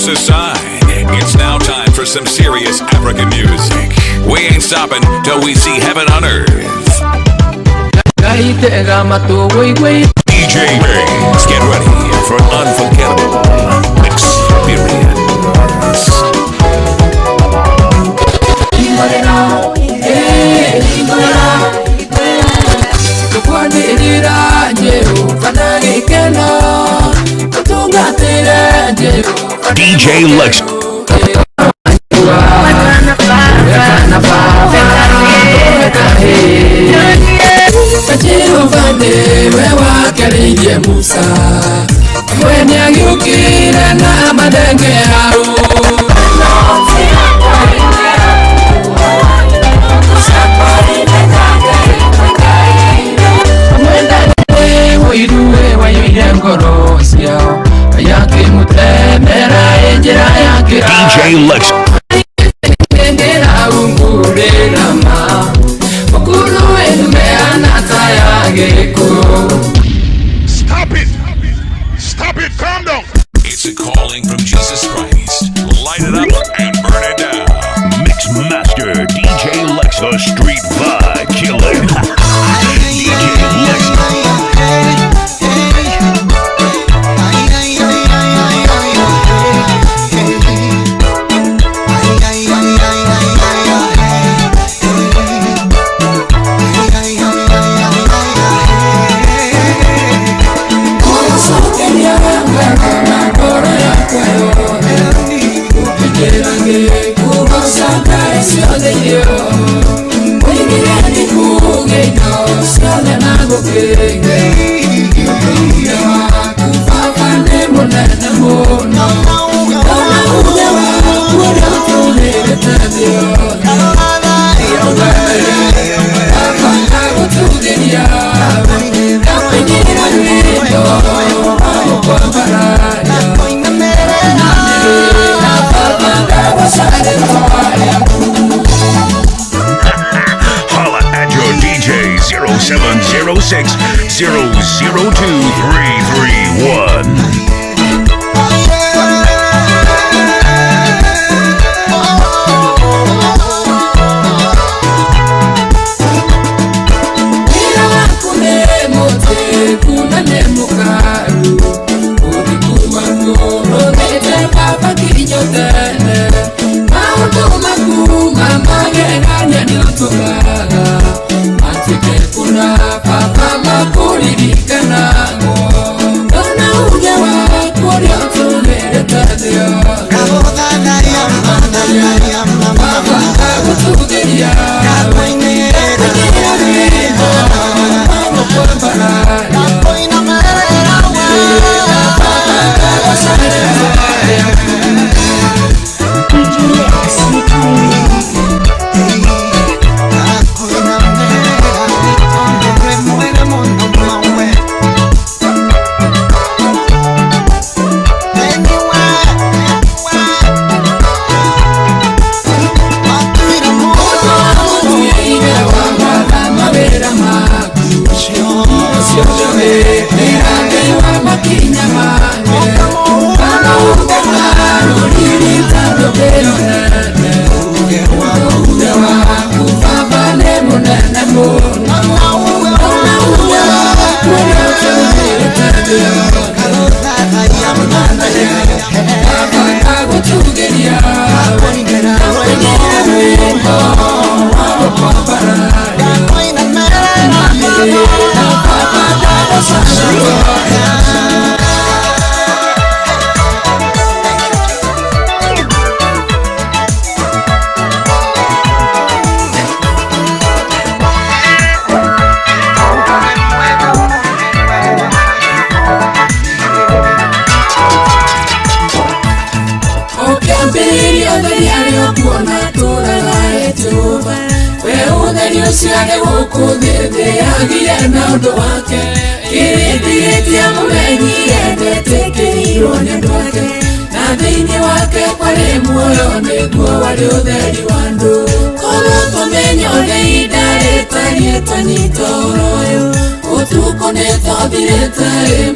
jokes aside, it's now time for some serious African music. We ain't stopping till we see heaven on earth. DJ Rays, get ready for an unforgettable experience. DJ Lex. Musa when you get na madenge haru DJ Lex. Stop it, calm down. It's a calling from Jesus Christ. Light it up and burn it down. Mix Master DJ Lex, the street vibe killer. DJ Lex. Holla at your DJ 0706 002 331.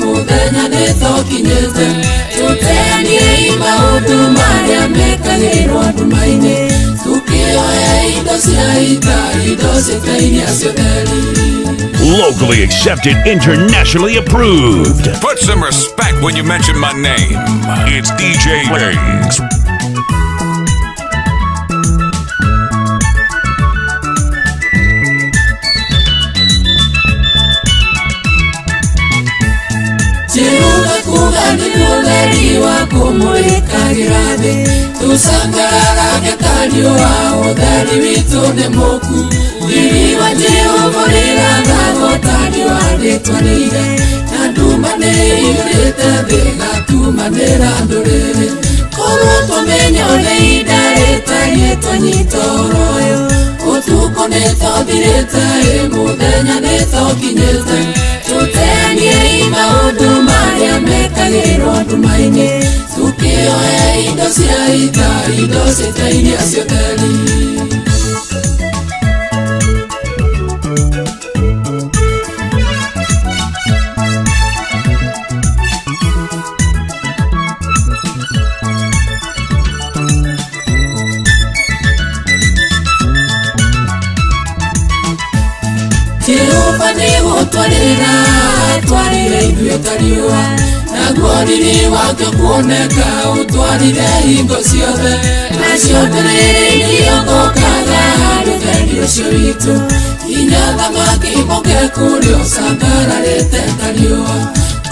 Muthenya nĩ tũkinyĩte tũtenie imaudu mekagĩrwo nduma-inĩ tukĩoya indo cia ita indo citainia cioteri. Locally accepted, internationally approved. Put some respect when you mention my name. It's DJ Legs. Jehova kuganĩrũtheri wa kũmũrĩkagĩra thĩ tũcangaraga gĩtario wa ũtheri witũ nĩ mũku riri wa Jehova rĩrathaga ũtari wa rĩtwa rĩire na nduma nĩ yurĩte thĩ gatumanĩra ndũrĩrĩ korwo tũmenya ũrĩa ihinda rĩtariĩ twanyita ũhoro ũyũ ũtukũ nĩ tũthirĩte mũthenya nĩ tũkinyĩte tũteanie maũndũ marĩa mekagĩrwo nduma-inĩ tukĩoya indo cia ita indo citainia cioteri. Jehova nĩ gũtwarĩra twarire ithuĩ ta riũa naguo riri wake kuoneka ũtwarire hingo ciothe nacio ndũrĩrĩ nĩiongokaga harĩ ũtheri ũcio witũ nginya thamaki moke kũrĩa ũcangararĩte ta riũa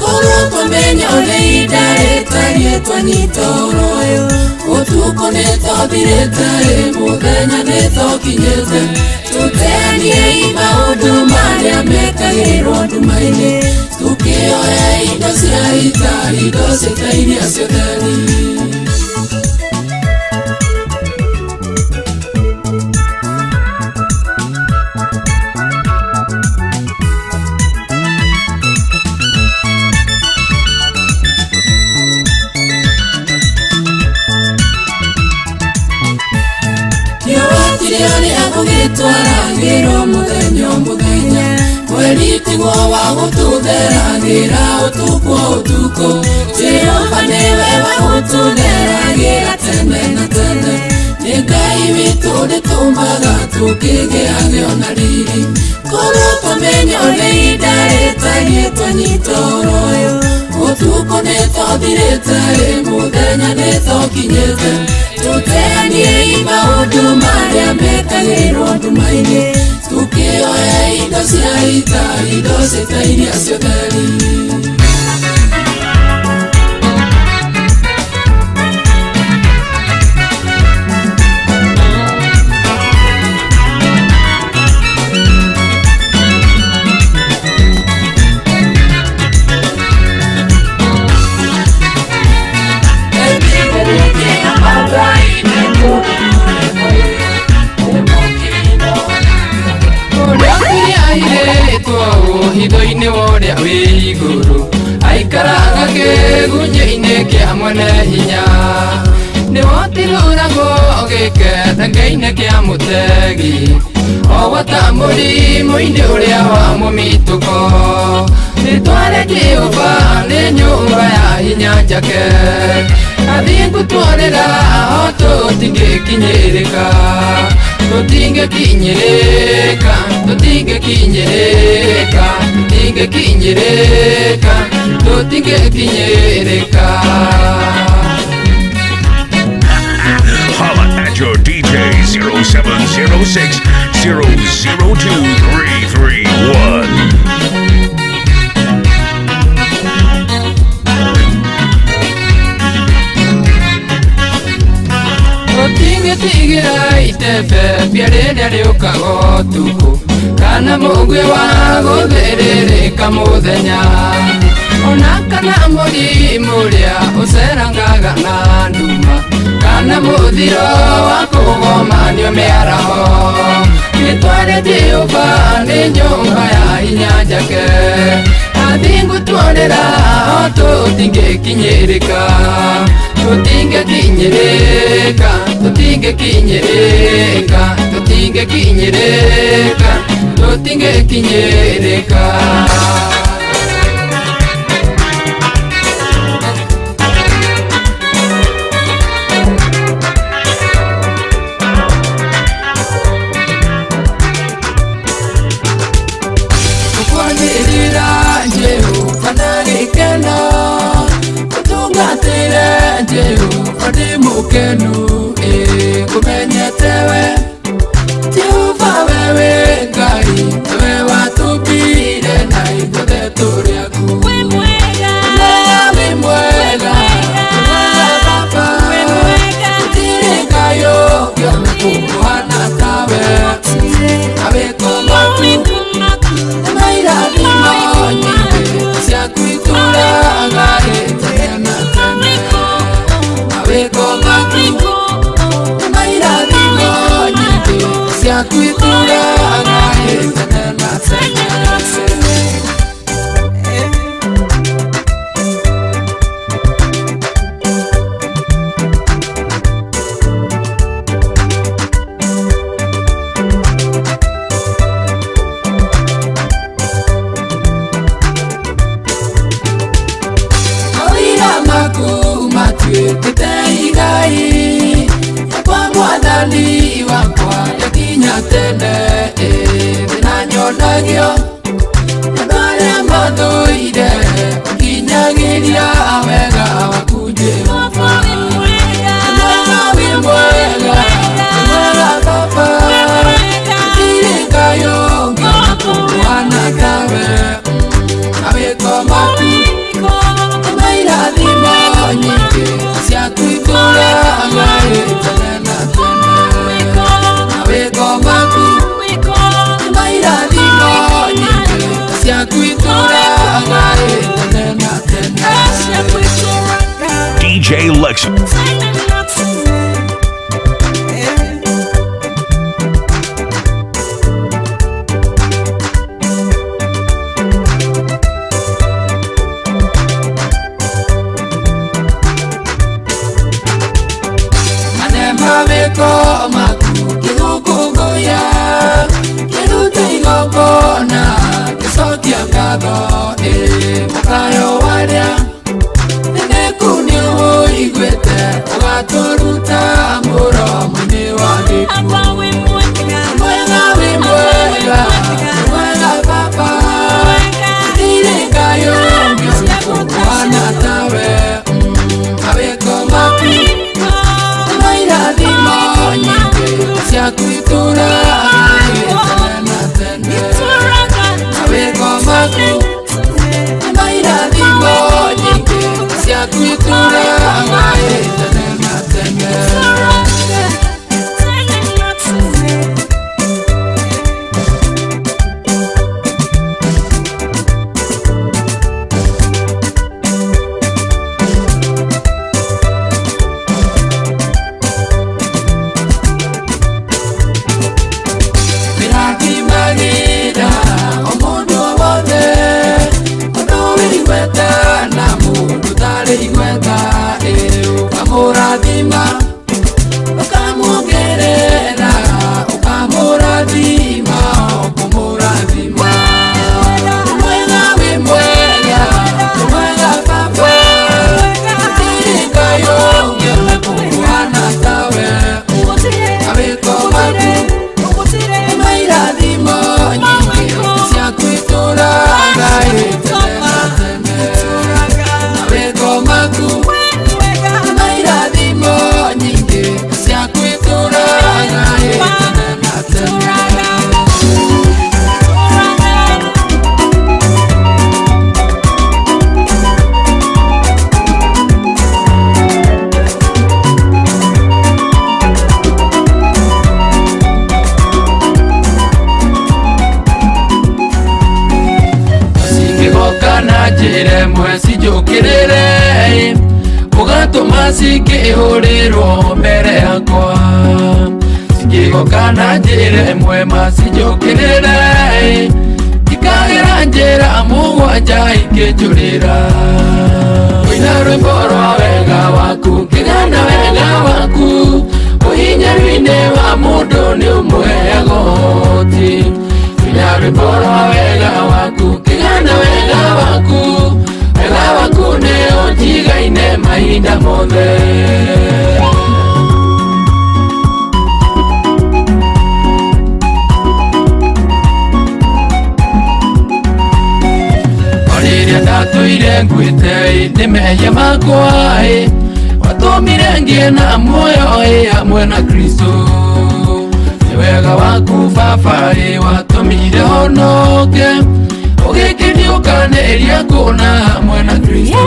korwo twamenya ũrĩa ihinda rĩtariĩ twanyita ũhoro ũyũ ũtukũ nĩ tũthirĩte mũthenya nĩ tũkinyĩte tũteanie maũndũ marĩa mekagĩrwo nduma-inĩ tukĩoya indo cia ita indo citainia cioteri. Gĩtwaragĩrwo mũthenya o mũthenya mweri tiguo wa gũtũtheragĩra ũtukũ o ũtukũ Jehova nĩwe wa gũtũtheragĩra tene na tene nĩ Ngai witũ nĩtũmaga tũkĩgĩage ona riri korwo twamenya ũrĩa ihinda rĩtariĩ twanyita ũhoro ũyũ ũtukũ nĩ tũthirĩte mũthenya nĩ tũkinyĩte tũteanie maũndũ marĩa mekagĩrwo nduma-inĩ tukĩoya indo cia ita indo citainia cioteri. Hitho-inĩ wa ũrĩa wĩ igũrũ aikaraga kĩgunyĩ-inĩ kĩa mwene hinya nĩwe ũtirũragwo gĩkethange-inĩ kĩa mũtegi ogwata mũrimũ-inĩ ũrĩa wa mũmitũko nĩtware Jehova nĩ nyũmba ya hinya njake athingu twarĩra o tũtingĩkinyĩrĩka tũtingĩkinyĩrĩka tũtingĩkinyĩrĩka tũtingĩkinyĩrĩka tũtingĩkinyĩrĩka. Holla at your DJ 0706 002 331. Tũtingĩtigĩra itebe bia rĩrĩa rĩũkaga ũtukũ kana mũgwĩ wa gũthĩrĩrĩka mũthenya ona kana mũrimũ ũrĩa ũcerangaga na nduma kana mũthiro wa kũgomanio mĩaraho nĩtware Jehova nĩ nyũmba ya hinya njake athingu twarĩra o tũtingĩkinyĩrĩka tũtingĩkinyĩrĩka tũtingĩkinyĩrĩka tũtingĩkinyĩrĩka tũtingĩkinyĩrĩka. Jehova ndi mukenu kumenyetewe Jehova wewe Ngai wewe watubire na ithuothe turi aku we mwega Baba we mwega gutiri Ngai ũngĩ kũhana tawe awĩkomaku mairathimo nyingĩ ciaku itũũraga tene na tene awĩkomaku mairathimo nyingĩ ciaku itũũraga tene na tene Kitaigai kwa mwathani wakwa yakinya tene binanyonagio ndarĩa mathũire nginyagiria wega waku Jehova wĩ mwega Baba gũtirĩ Ngai ũngĩ kũhana tawe awĩkomaku mairathimo nyingĩ ciaku itũũraga tene na tene awĩkomaku mairathimo nyingĩ ciaku itũũraga tene na tene DJ Lex. Awĩkomaku kĩgũkũngũya kĩrute igongona gĩcokia ngatho mũkayo warĩa nĩnĩku nĩũiguĩte ũgatũruta mũromo-inĩ wa gĩkuũ mwega wĩ mwega Baba gũtirĩ Ngai ũngĩ kũhana tawe awĩkomaku mairathimo nyingĩ ciaku itũũraga tene na tene awĩkomaku mairathimo nyingĩ ciaku itũũraga tene na tene ukamurathima ukamuongerera ukamurathima ukamurathima mwega wĩ mwega Baba gũtirĩ Ngai ũngĩ kũhana tawe awĩkomaku mairathimo nyingĩ ciaku itũũraga tene na tene awĩkomaku mairathimo nyingĩ ciaku itũũraga tene na tene cingĩgoka na njĩra ĩmwe cinjũkĩrĩre ũgatũma cikĩhũrĩrwo mbere yakwa cingĩgoka na njĩra ĩmwe macinjũkĩrĩre ikagera njĩra mũgwanja ingĩnjũrĩra kũina rwĩmbo rwa wega waku ngĩgana wega waku ũhinyaru-inĩ wa mũndũ nĩ ũmũheaga ũhoti kũina rwĩmbo rwa wega waku ngĩgana wega waku wega waku nĩ ũnjigaine mahinda mothe rĩrĩa ndatũire nguĩte nĩ mehia makwa tukangie na moyo hamwe na Kristo. Ni wega waku Baba watumire honoke, ugĩkĩrio kaneria kũna hamwe na Kristo.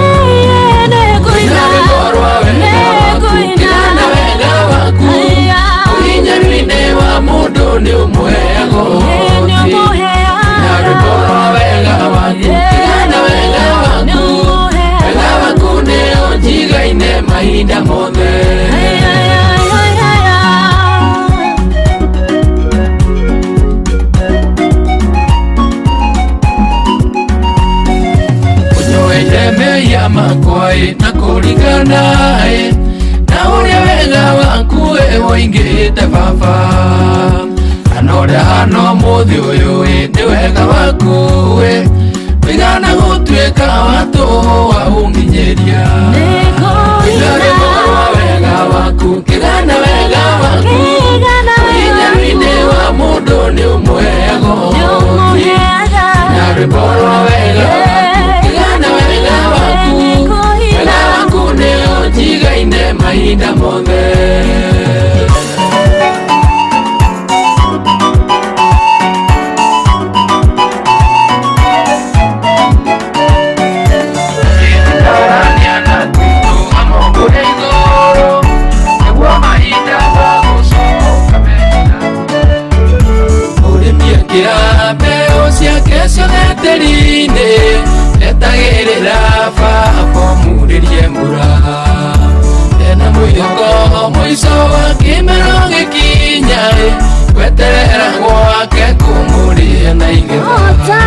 Kĩgana wega waku ũhinya-inĩ wa mũndũ nĩ ũmũheaga ũhoti. Na rwĩmbo rwa wega waku, kĩgana wega waku, wega waku nĩ ũnjigaine mahinda mothe. Mehia makwai na kũringana na ũrĩa wega waku woingĩte Baba, kana ũrĩa hana ũmũthĩ ũyũ nĩ wega waku wĩgana gũtuĩka wa tũhũ wa ũnginyĩria. Rwĩmbo rwa wega waku, kĩgana wega waku, hinya-inĩ wa mũndũ nĩ ũmũheaga ũhoti. Na rwĩmbo rwa wega jigaine mahinda mothe. Mbeu ciake ciothe tĩri-inĩ etagĩrĩra Baba mũrĩrie mbura. Ena mwĩhoko mũico wa kĩmero gĩkinya, gweterera gwake kũmũrĩa na igetha.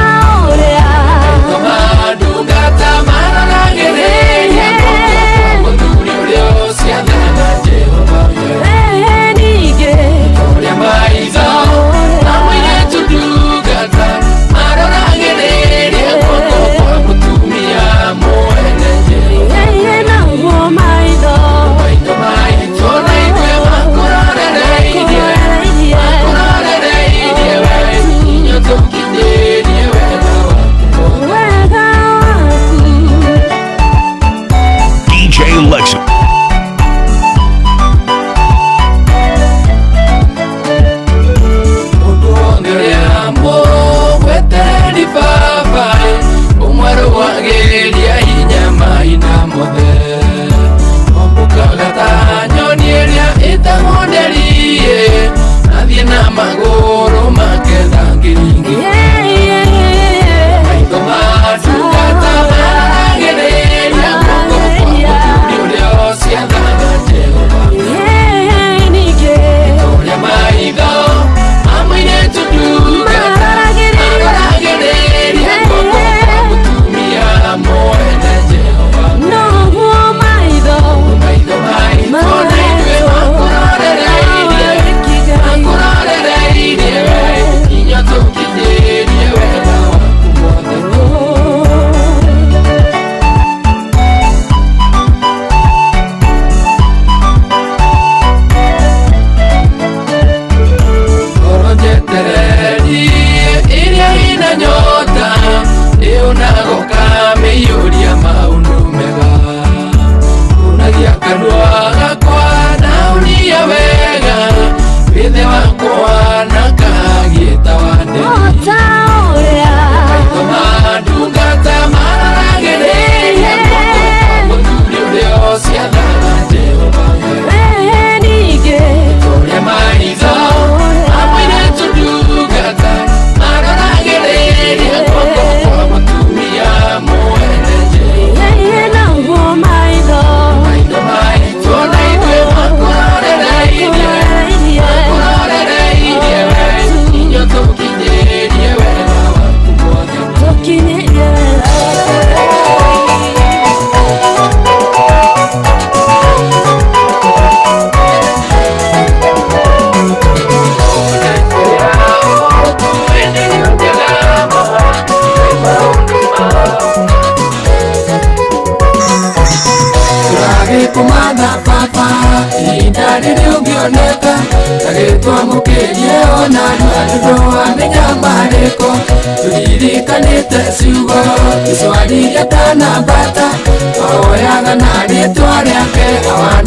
Maitho ma ndungata maroragĩrĩria mũthuri ũrĩa ũciathana Jehova. Ũrĩa maitho na mũirĩtu ndungata maroragĩrĩria guoko kwa mũtumia mwene Jehova. Maitho maitũ na ithuĩ makũrorereirie we, inyuĩ tũkinyĩrie wega waku. DJ Lexo. Mũndũ wothe ũrĩa mũgwetereri Baba ũmwarũagĩria hinya mahinda mothe. Ombukaga ta nyoni ĩrĩa ĩtagwo nderi, athiĩ na magũrũ make thangĩringĩ. Maitho ma ndungata maroragĩrĩria guoko kwa mũthuri ũrĩa ũciathana Jehova. Ũrĩa maitho ma mũirĩtu ndungata maroragĩrĩria guoko kwa mũtumia mwene Jehova. Maitho maitũ na ithuĩ makũrorereirie we, inyuĩ tũkinyĩrie wega waku mothe. Ngoro njetereri ĩrĩa ĩna nyota ĩũnagoka mĩiyũria maũndũ mega. Unagia kanua gakwa na unia wega, withe wakwa na kagiĩta wa nderi. Maitho ma ndungata maroragĩrĩria guoko kwa mũthuri ũrĩa ũciathana Jehova. Ũrĩa maitho ma mũirĩtu ndungata maroragĩrĩria guoko kwa mũtumia mwene Jehova. Maitho maitũ na ithuĩ makũrorereirie we, inyuĩ tũkinyĩrie wega waku mothe. Tũragĩkũmatha Baba ihinda rĩrĩa ũngĩoneka, tagĩtwamũkĩrie ona andũ wa mĩnyambarĩko. Tũririkanĩte ciugo icwaririe tanambata, twahoyaga na rĩĩtwa rĩake.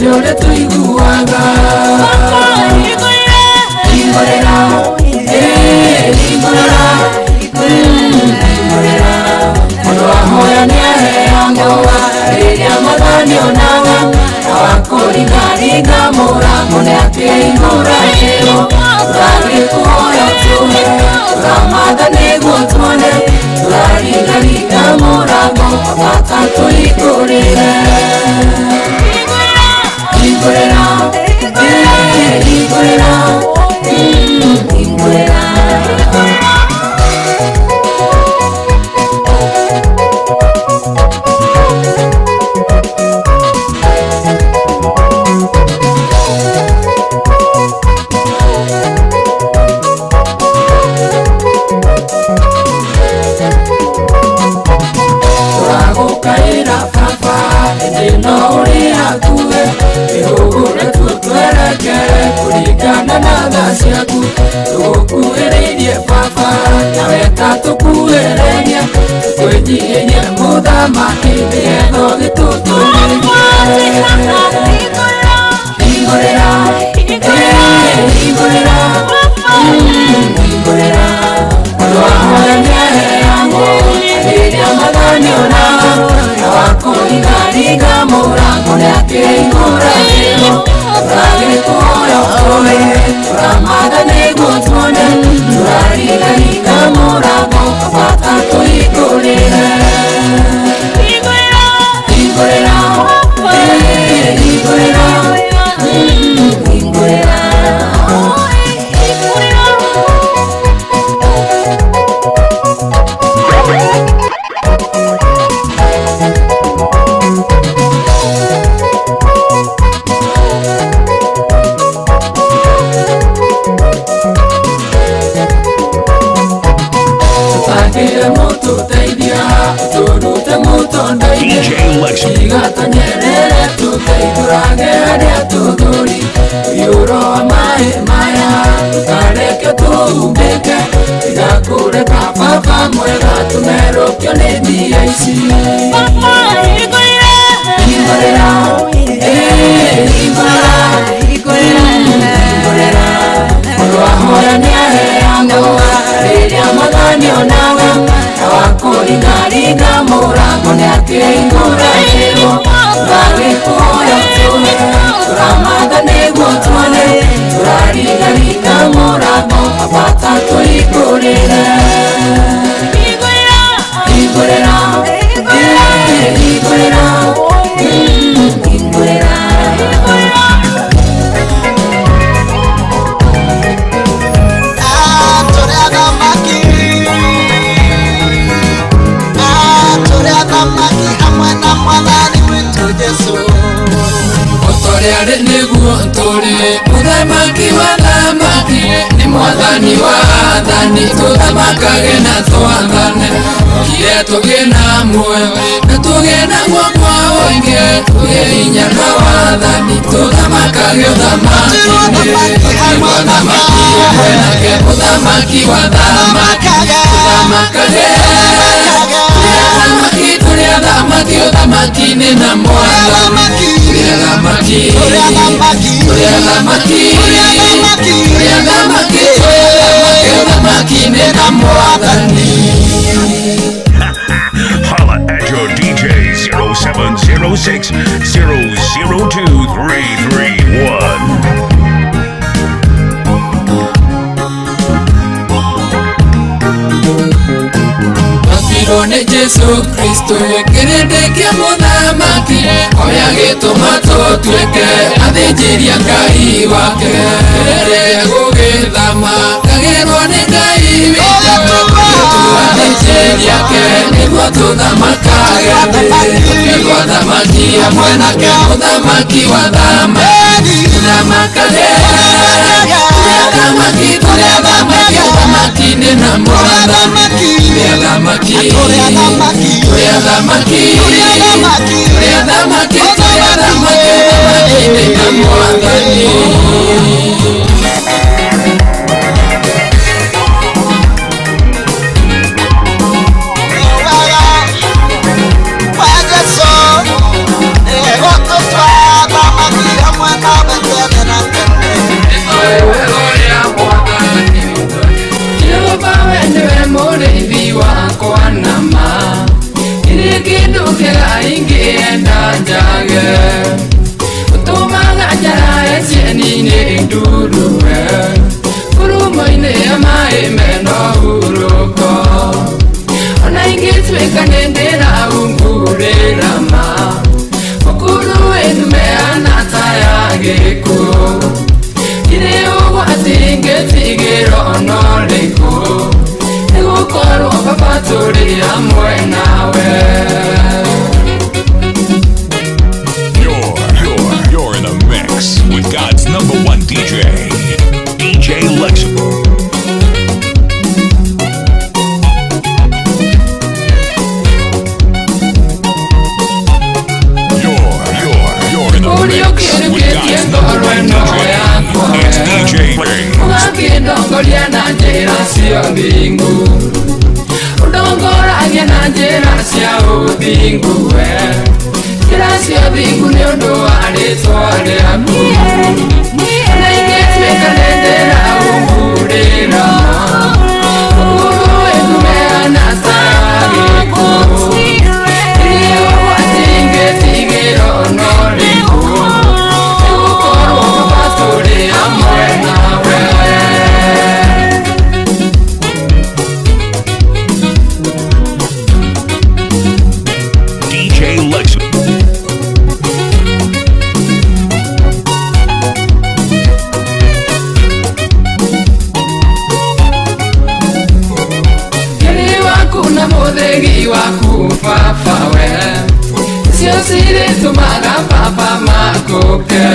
Nyore tuiguaga Ingorera Ingorera Ingorera Mundu ahoya niaheangwa Riria mathani onaga Awakũringaringa mũrango nĩakĩhingũragĩrwo Tũragĩkũhoya tũhe Tũramatha nĩguo tuone Tũraringaringa mũrango Baba tũhingũrĩre Ingorera Ingorera Ingorera Turagukaira Baba Ĩno ũrĩa tuge Ihũgũre tutwerekere Kũringana na tha ciaku Tũgũkuhĩrĩirie Baba Nawe ta tũkuhĩrĩria Tũkwĩnyihĩrie mũthamaki Nĩgetha ũgĩtũtũrĩrie Ingorera Ingorera Ingorera Mũndũ ahoya nĩaheagwo Rĩrĩa mathani onaga Awakũringaringa mũrango nĩakĩhingũragĩrwo Tũragĩkũhoya tũhe Tũramatha nĩguo tuone Tũraringaringa mũrango Baba tũhingũrĩre Ingorera Ingorera Ingorera DJ Lex. Igatanyerere tuteithurage arĩa tũthũri Yuro amaĩ maya Tukareke tuumbĩke Igakũreka Baba mwega Tũmerũkio nĩ mbia ici Ingorera Ingorera Ingorera Mũndũ ahoya nĩaheagwo Rĩrĩa mathani onaga Awakũringaringa mũrango nĩakĩhingũragĩrwo Tũragĩkũhoya tũhe Tũramatha nĩguo tuone Tũraringaringa mũrango Baba tũhingũrĩre Ingorera Ingorera Ingorera Otorĩarĩ nĩguo tũrĩ Mũthamaki wa thamaki Nĩ mwathani wa athani Tũthamakage na twathane Kire tũgĩe na muoyo Na tũgĩe na guokwa ũingĩ Tũgĩe hinya na wathani Tũthamakage ũthamaki-inĩ Mũthamaki wenake Mũthamaki wa thamaki Tũthamakage Tũrĩ athamaki ũthamaki-inĩ na mwathani Tũrĩ athamaki ũthamaki-inĩ na mwathani Holla at your DJ 0706 002 331. Nĩ Jesu Kristo kĩrĩndĩ kĩa mũthamaki Oya gĩtũma tũtuĩke athĩnjĩri a Ngai wake Rĩrĩa gũgĩthama kagĩrwo nĩ Ngai witũ Athĩnjĩri ake nĩguo tũthamakage Nĩguo athamaki amwe nake mũthamaki wa thamaki Tũthamakage Tũrĩ athamaki ũthamaki-inĩ na mwathani Tũrĩ athamaki ũthamaki-inĩ na mwathani Kwa Yesu, ego tutwa thamaki turi amwe nawe. You're in a mix with God's #1 DJ, DJ Lex. You're in a mix with God's #1 DJ. It's DJ Lex. Ukindongoria na njĩra cia mbingu, ndongoragia na njĩra cia ũthingu we. Njĩra cia ũthingu nĩ ũndũ wa rĩĩtwa rĩaku, na ingĩtuĩka nĩndĩra ũmbũrĩra ũgũĩkumeana ta gĩkuũ. Iria ũgwati ingĩtigĩra no rĩkuũ, nĩgũkorwo Baba tũrĩ hamwe nawe. DJ Lex. Kuna muthegi waku Baba we, cio cirĩtũmaga Baba makũke.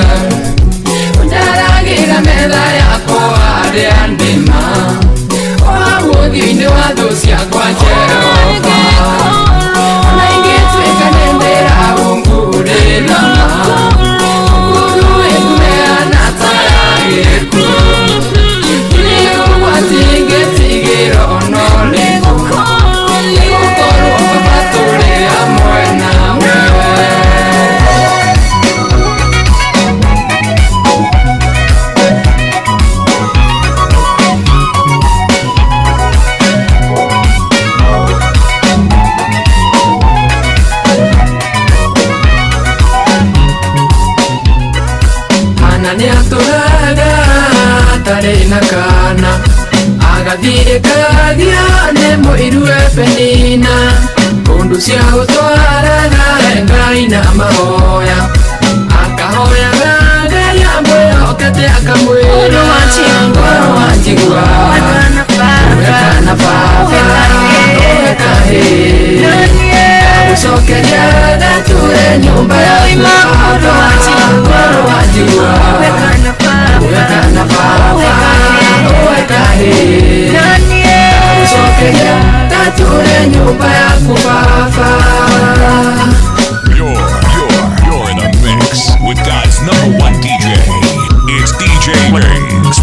Ũnjaragira metha yakwa harĩa ndĩma, ũthio-inĩ wa thũ ciakwa Jehova. Na ingĩtuĩka nĩndĩra ũmbũrĩra ũgũĩkumeana ta gĩkuũ. Nĩ ũgwati ingĩtigĩra no rĩkuũ, nĩgũkorwo Baba tũrĩ hamwe nawe. Kana nĩatũraga atarĩ na kana, agathirĩkagia nĩ mũiru Ebenina. Kũndũ cia gũtwaraga Ngai na mahoya, akahoyaga Ngai amwĩhokete akamwĩra ngoro wanjigua. Wekana Baba, wekahĩ ndagũcokeria ndature nyũmba yaku Baba. Ngoro wanjigua. Wekana Baba, wekahĩ ndagũcokeria ndature nyũmba yaku Baba. You're in a mix with God's #1 DJ. It's DJ Lex.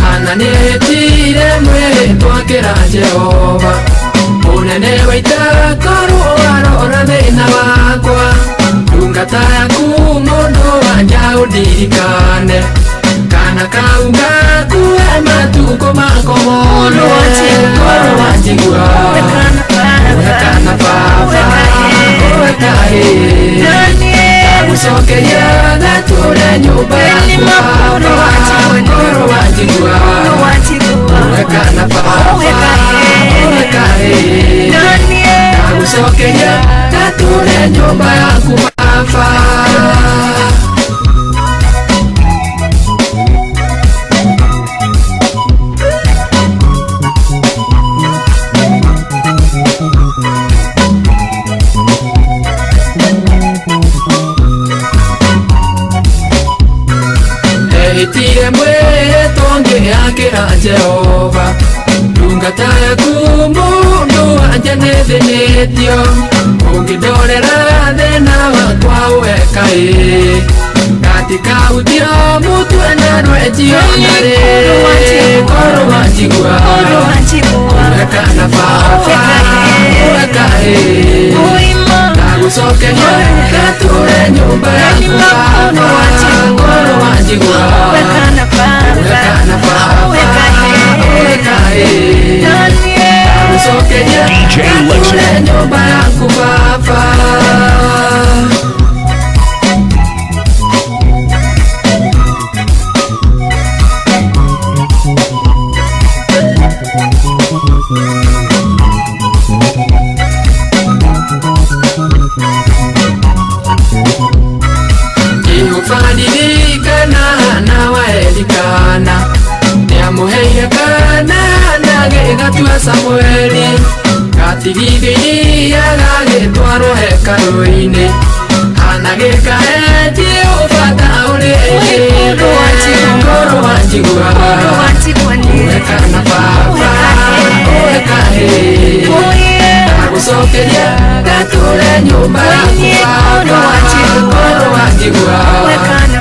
Kana nĩtire mwĩhĩtwa kĩra Jehova, mũnene wa ita korwo arora thĩna wakwa. Ndungata yaku mũndũ wanja ũndirikane, kana kau gakuhe matukũ makwa mothe. Ngoro wanjigua. Wekana Baba, wekahĩ ndagũcokeria ndature nyũmba yaku Baba. Ngoro wanjigua. Wekana Baba, wekahĩ ndagũcokeria ndature nyũmba yaku Baba. Ehĩtire mwĩhĩtwa ngĩakĩra Jehova, ndungata yaku mũndũ wanja nĩthĩnĩtio. Ũngĩndorera thĩna wakwa wekahĩ, ngatikahutio mũtwe na rwenjio na rĩ. Ngoro wanjigua. Wekana Baba, wekahĩ ndagũcokeria ndature nyũmba yaku Baba. Ngoro wanjigua. Wekana Baba, wekahĩ ndagũcokeria ndature nyũmba yaku Baba. Samueli Katigithia gagĩtwarwo hekarũ-inĩ anagĩkaeti ũbata ũrĩ ngoro wanjigua wekana baba wekahe ndagũcokeria ngatũre nyũmba yaku baba ngoro wanjigua wekana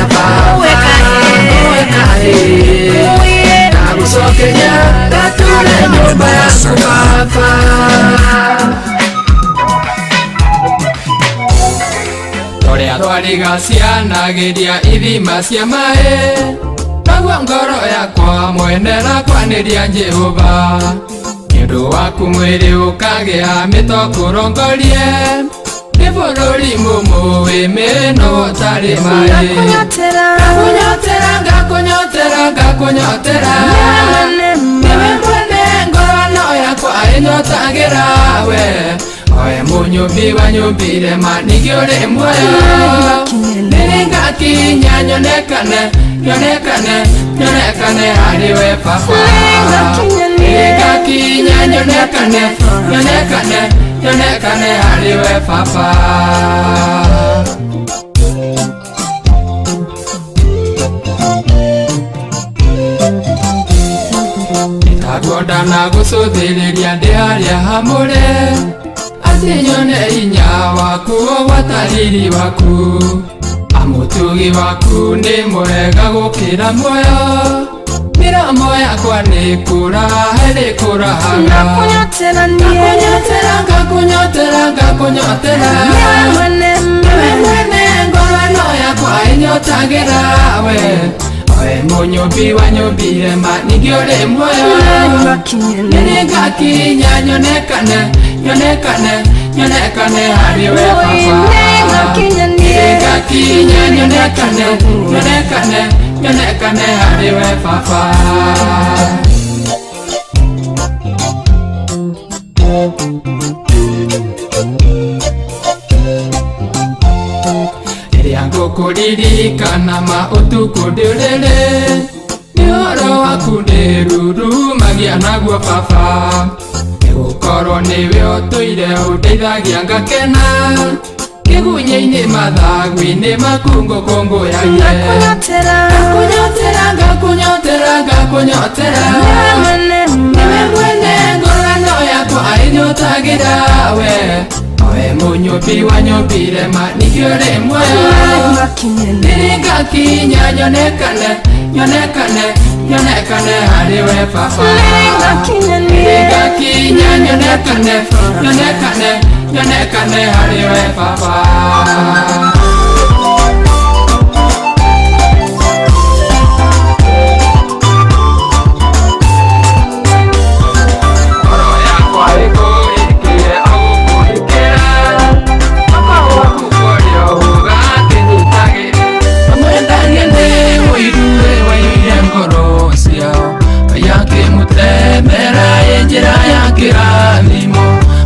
baba wekahe ndagũcokeria ngatũre nyũmba yaku baba. Torea twariga cianagĩria ithima cia maĩ naguo ngoro yakwa mwenera kwanĩria Jehova nĩũndũ waku mwĩrĩ ũkagĩa mĩtokũrongorie nĩ bũrũri mũmũ wĩ mĩno ũtarĩ maĩ ngakunyotera nĩwe mwene ngoro no yakwa ĩnyotagĩra we oe mũnyũmbi wanyũmbire maningĩ ũrĩ muoyo nĩrĩngakinya nyonekane harĩ we baba nĩrĩngakinya nyonekane harĩ we baba. Itakwenda na gũcũthĩrĩria ndĩ harĩa hamũre atĩ nyone hinya waku watariri waku amũtugi waku nĩ mwega gũkĩra muoyo mĩromo yakwa nĩ kũraha ngakunyotera nĩwe mwene ngoro ĩno yakwa ĩnyotagĩra we oe mũnyũmbi wanyũmbire maningĩ ũrĩ muoyo nĩrĩngakinya nyonekane harĩ we baba nĩrĩngakinya nyonekane harĩ we baba. Rĩrĩa ngũkũririkana maũtukũ ndĩrĩrĩ nĩ ũhoro waku ndĩrurumagia naguo baba nĩgũkorwo nĩwe ũtũire ũndeithagia ngakena kĩgunyĩ-inĩ mathagu-inĩ maku ngũkũngũyagia ngakunyotera nĩwe mwene ngoro ĩno yakwa ĩnyotagĩra we oe mũnyũmbi wanyũmbire maningĩ ũrĩ muoyo nĩrĩngakinya nyonekane harĩ we baba nĩrĩngakinya nyonekane harĩ we baba.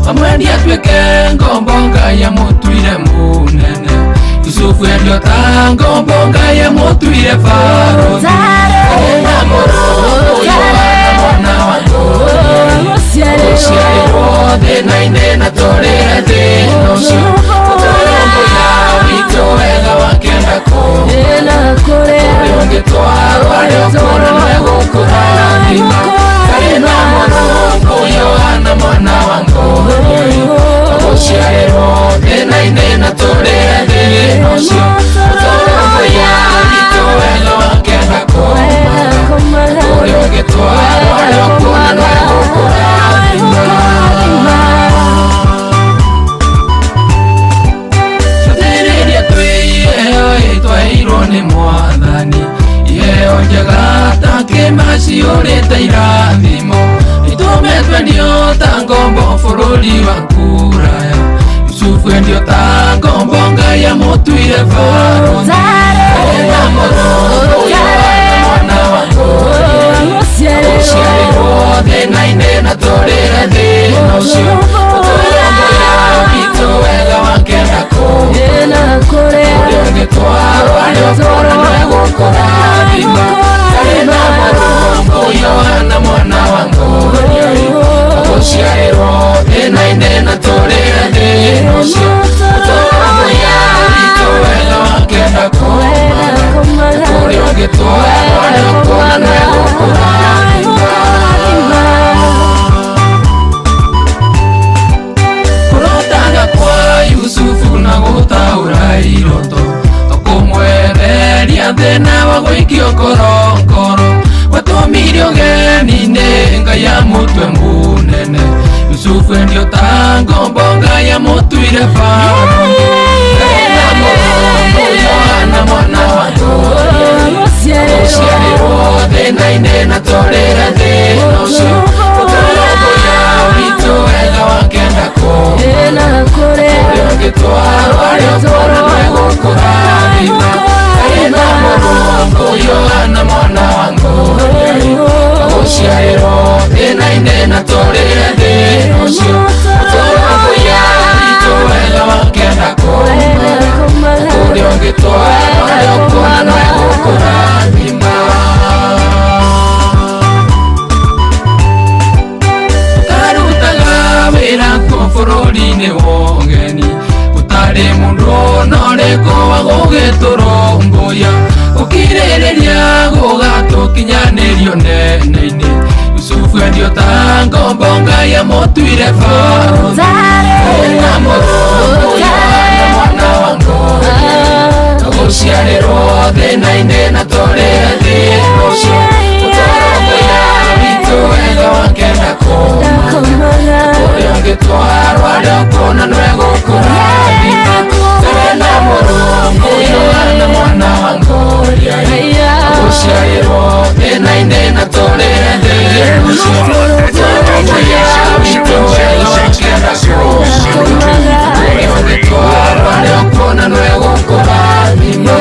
Amwendia tweke ngombonga ya mutuire munene Yusufu endio ta ngombonga ya mutuire Faro Ena moro Yohana mwana wangu Usiari wothe na inena torera thĩno ũcio Ũtũrũmbũ ya witũ wega wakendako Ũrĩa ũngĩtwarwo arĩa ũkũra megũkũrathima Ena moro Yohana mwana wangu Usiari wothe na inena torera thĩno ũcio Ũtũrũmbũ ya witũ wega wakendako Ũrĩa ũngĩtwarwo arĩa ũkũra megũkũrathima Twairwo nĩ Mwathani iheo njega ta kĩmaci ũrĩte irathimo itũme twendio ta ngombo bũrũri wa kũraya Yusufu endio ta ngombo Ngai amũtuire Faro ena mũrũngũ Yohana mwana wa Ngũri ũciarirwo thĩna-inĩ na tũrĩre thĩna ũcio ũtũrũmbũ ya witũ wega wakenda kũrĩa ũngĩtwarwo arĩa ũkũra megũkũrathima Ena mũrũngũ Yohana mwana wa Ngũri Yusufu ndio tango bonga ya mutuire Faro Ena Mulungu Yohana mwana wako Uciarirwo thina-inĩ na tũrĩra thĩna ũcio Ũtũrũmbũiya ũritũ wega wakenda kũma Kũrĩa ũngĩtwarwo arĩa ũkuona nĩgũkũrathima Ena Mulungu Yohana mwana wangu Uciarirwo thina-inĩ na tũrĩra thĩna ũcio Ũtũrũmbũiya ũritũ wega wakenda kũma Kũrĩa ũngĩtwarwo arĩa ũkuona nĩgũkũrathima Bũrũri-inĩ wa ũgeni gũtarĩ mũndũ ũrĩkũ wa gũgĩtũrũmbũiya ũkirĩrĩria gũgatũkinyanĩrio nene-inĩ Yusufu endio ta ngombo Ngai amũtuire Faro Ena Mulungu Yohana mwana wa Ngũria gũciarĩrwo thĩna-inĩ na tũrĩra thĩna ũcio Ũtũrũmbũiya witũ wega wakenda kũma Kũrĩa ũngĩtwarwo arĩa ũkuona nĩgũkũrathima Ena Mulungu Yohana mwana wa Ngũria gũciarĩrwo thĩna-inĩ na tũrĩra thĩna ũcio Ũtũrũmbũiya witũ wega wakenda kũma Kũrĩa ũngĩtwarwo arĩa ũkuona nĩgũkũrathima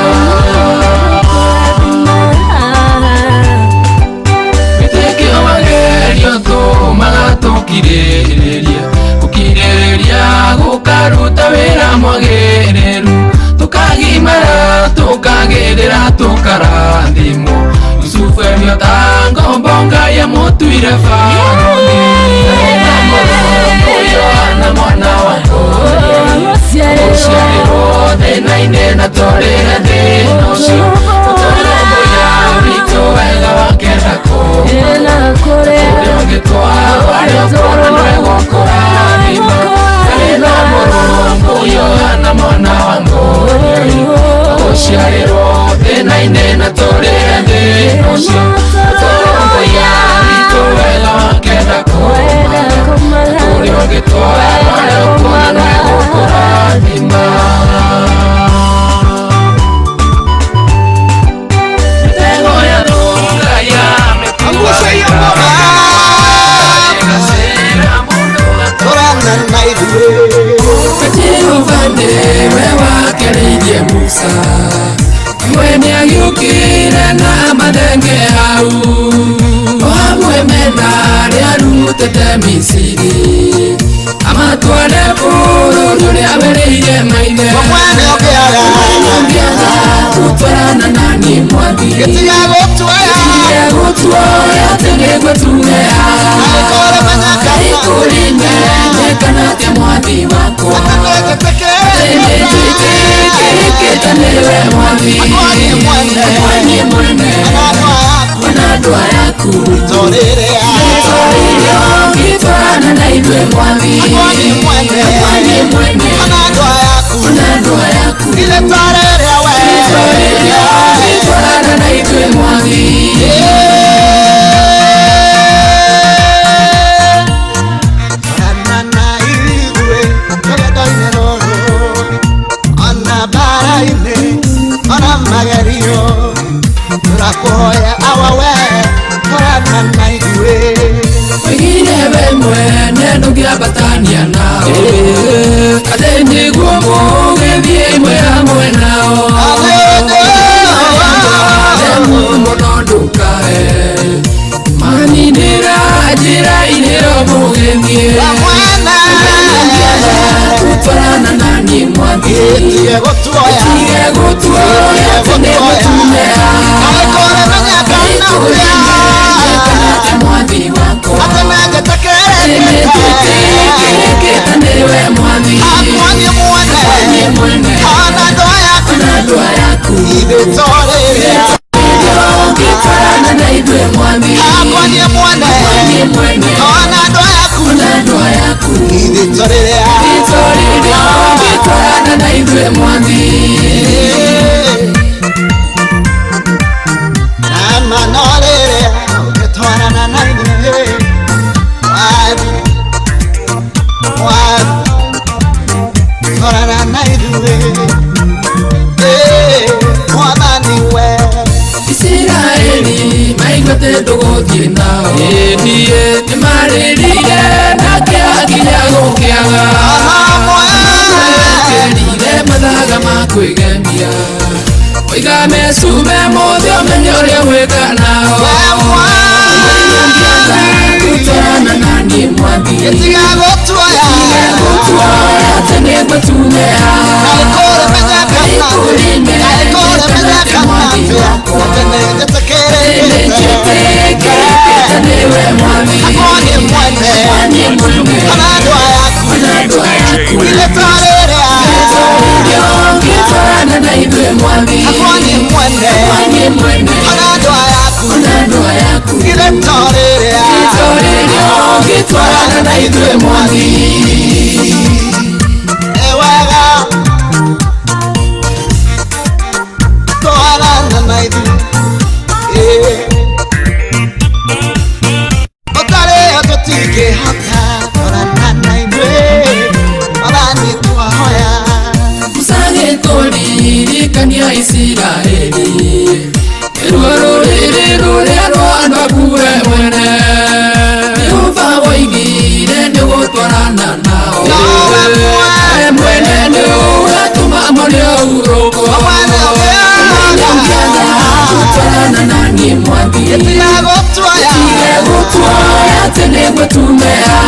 Gũkirĩrĩria gũkaruta wĩra mwagĩrĩru Tũkagimara tũkagĩrĩra tũkarathimwo Yusufu endio ta ngombo Ngai amũtuire Faro Ena Mulungu Yohana mwana wa Ngũria gũciarĩrwo thĩna-inĩ na tũrĩra thĩna ũcio Ũtũrũmbũiya witũ wega wakenda kũma Kũrĩa ũngĩtwarwo arĩa ũkuona nĩgũkũrathima Ena Mulungu Yohana mwana wa Ngũria gũciarĩrwo thĩna-inĩ na tũrĩra thĩna ũcio Ũtũrũmbũiya witũ wega wakenda kũma Kũrĩa ũngĩtwarwo arĩa ũkuona nĩgũkũrathima Mĩtego ya thũnga ya mĩtugo Jehova wakereirie Musa we nĩagĩũkire na mathenge hau o hamwe mena arĩa arutĩte Misiri amatware bũrũri ũrĩa abereire maithe ũngĩaga gũtwarana na niĩ mwathi gĩtige gũtuoya atĩ nĩngũtugeha ikũrinde kana atĩa mwathi wakwa nĩnjĩtĩkĩte nĩwe mwathi niĩ mwene ona andũ ayaku ngĩtwarana na ithuĩ mwathi niĩ mwene ona andũ ayaku ngĩtwarana na ithuĩ mwathi Turakuhoya awawe korana na ithuĩ Wĩgire we mwene ndũngĩambatania nao Atĩ nĩguo mũgĩthiĩ imwe hamwe nao Mũno ndũkae maninĩra njĩra-inĩ ĩyo mũgĩthiĩ Gũtwarana na niĩ mwathi gĩtige gũtuoya atĩ nĩngũtugeha Ikũrinde mwathi wakwa nĩnjĩtĩkĩte nĩwe mwathi niĩ mwene ona andũ ayaku ngĩtwarana na ithuĩ mwathi niĩ mwene ona andũ ayaku ngĩtwarana na ithuĩ mwathi Manorere, ugĩtwarana na ithuĩ Mwathani we Israeli maigwete nduguthie nao nie nimaririre na kiaginya gukiaga kerire mathaga ma kwigemia oiga mecume mothe omenye uria gwika nao gutwarana nani mwathi Getiga gutuoya tene gwetunea Kania Israeli Rururiri rurero anbakuwe mwene Yehova waigire ni gutwarana nao mwene ni ugatuma morio uroko gutwarana nani mwathi Getiga gutuoya tene gwetumea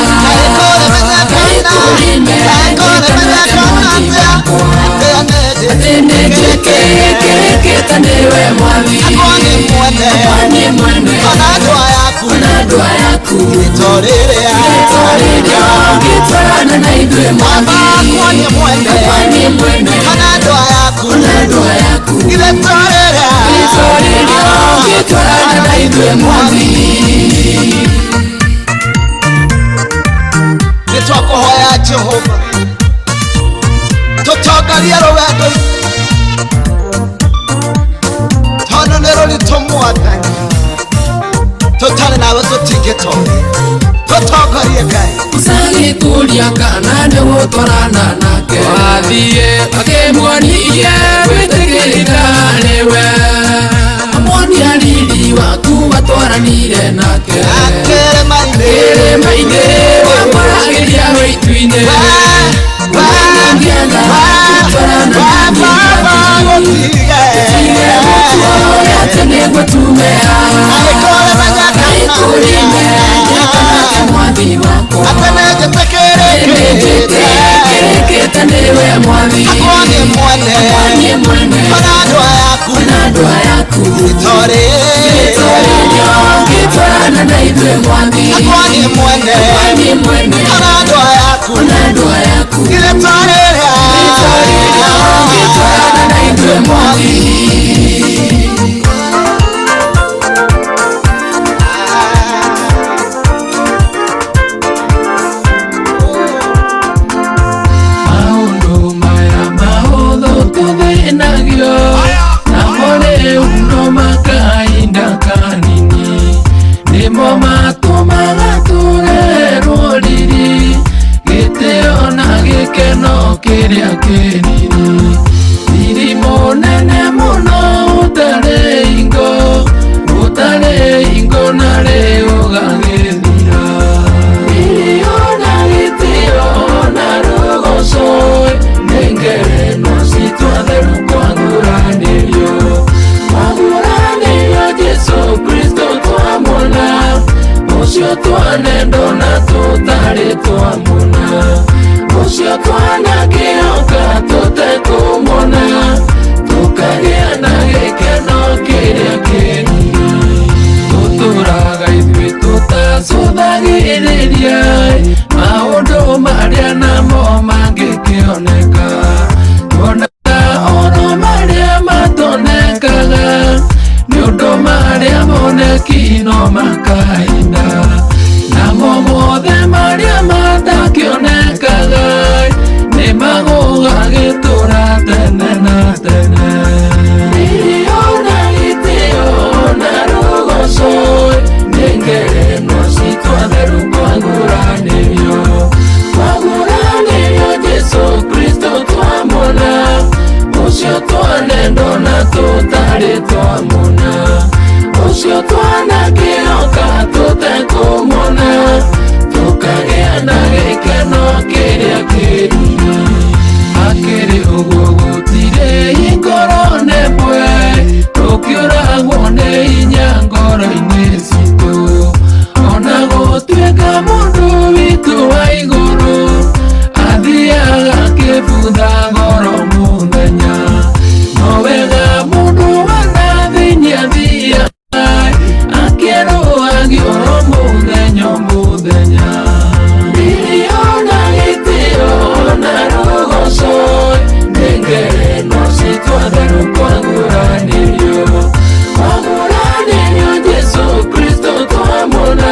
Tanewe mwathi Mwani mwene Ona dua yaku Gitwarana na idwe mwathi Mwani mwene Ona dua yaku Gitwarana na idwe mwathi Nitwakuhoya Jehova tutongaria rwendo tono nero litomwathani tutane nawe tutingitonge tutongarie Ngai usagituria kana ni gutwarana nake wathie akimwonie gwitigirira niwe amwonia riri waku watwaranire nake kirima-ini wamwaragiria witu-ini Ningere no si tu aderu muthenya miliona gitio na rugoco nengeno citwatheru kwaguranĩrio Jesu Kristo twamona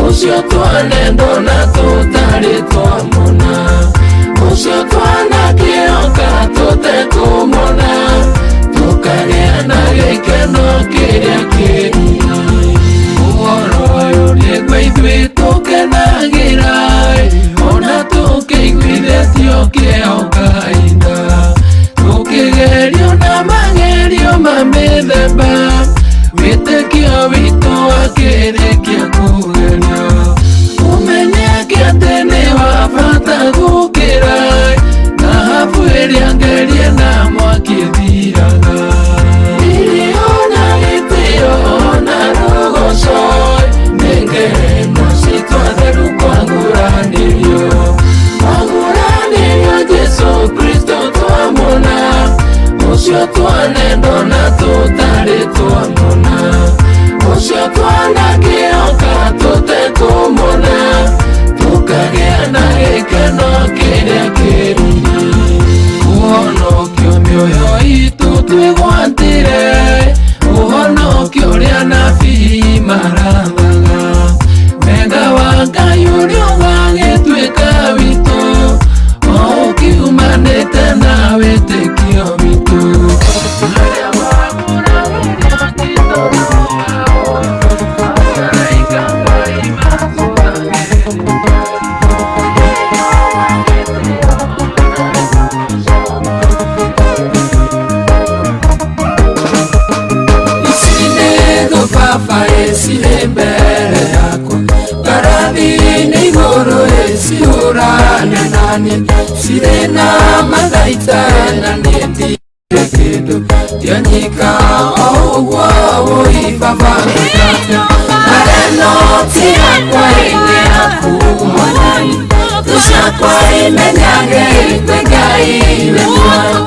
ucio twanendo na tutari twamona ucio twana kĩoka tũtekumona tukagĩa na gĩkeno kĩrĩa kĩrĩ ũhoro ũyũ nĩguo ithuĩ tũkenagĩra ona tũkĩiguithĩtio kĩo kahinda tũkĩgerio na magerio ma mĩthemba wĩtĩkio witũ akĩrĩkia kũgerio ũmenyeke atĩ nĩ wa bata gũkĩra thahabu ĩrĩa ngerie na mwaki ĩthiraga iriona gĩtĩo na rugoco nĩ ngeno citwatheru kwaguranĩrio Jesu Kristo twamona ucio twanendo na tutari twamona ucio twana kĩoka tũtekumona tukagĩa na gĩkeno kĩrĩa kĩrĩ ũhonokio mĩoyo itũ twĩgwatĩre ũhonokio ũrĩa anabii marathaga wega wa Ngai ũrĩa ũgagĩtuĩka witũ ukiumanĩte na wĩtĩkio witũ Cirĩ mbere yakwa ngarathi-inĩ igũrũ ciũrane naniĩ cirĩ na mathaita na niĩ ndirĩ kĩndũ tionyika o ũguo ũibaba gĩkate mareno ti yakwa ĩnĩ yaku mwathani thũ ciakwa imenyage kwĩ Ngai wĩ muoyo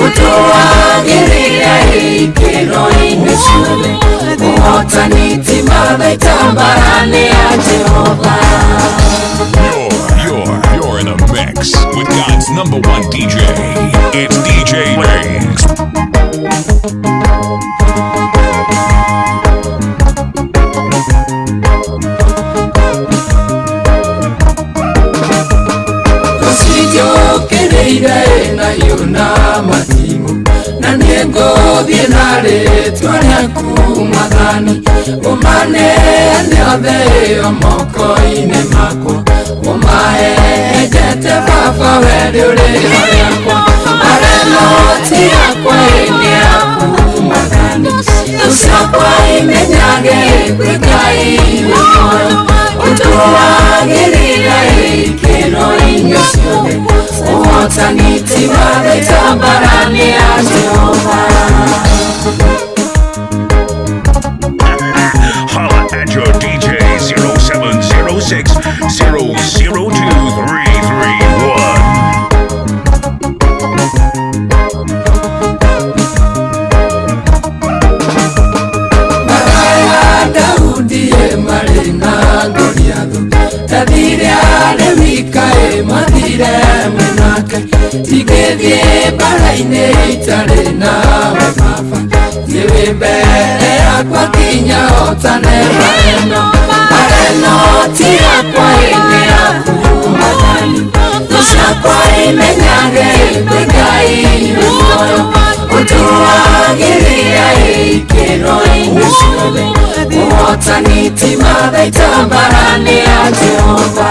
ũtũagĩrĩre ikĩro-inĩ ciothe ũhotani ti mathaita mbarani ya Jehova You're in a mix with God's #1 DJ. It's DJ Lex. Ũcinjũkĩrĩire na yuna matimũ na nĩngũthiĩ na rĩtwa rĩaku Mwathani ũmaneane othe o moko-inĩ makwa ũmahenjete Baba we rĩũrĩ rĩakwa mareno ti yakwa ĩnĩ yaku Mwathani thũ ciakwa imenyage kwĩ Ngai wĩ muoyo ũtũagĩrĩre ikĩro-inĩ ciothe ũhotani ti mathaita mbarani ya Jehova Holla at your DJ 0706 002331. Maraya Daudi marĩ na Goliath tathire arĩ wika mathire mwenake tigĩthiĩ mbara-inĩ itarĩ nawe Baba thiĩ wĩ mbere yakwa kinya hotane mareno ti yakwa ĩnĩ yaku Mwathani thũ ciakwa imenyage kwĩ Ngai wĩ muoyo ũtũagĩrĩre ikĩro-inĩ ciothe ũhotani ti mathaita mbarani ya Jehova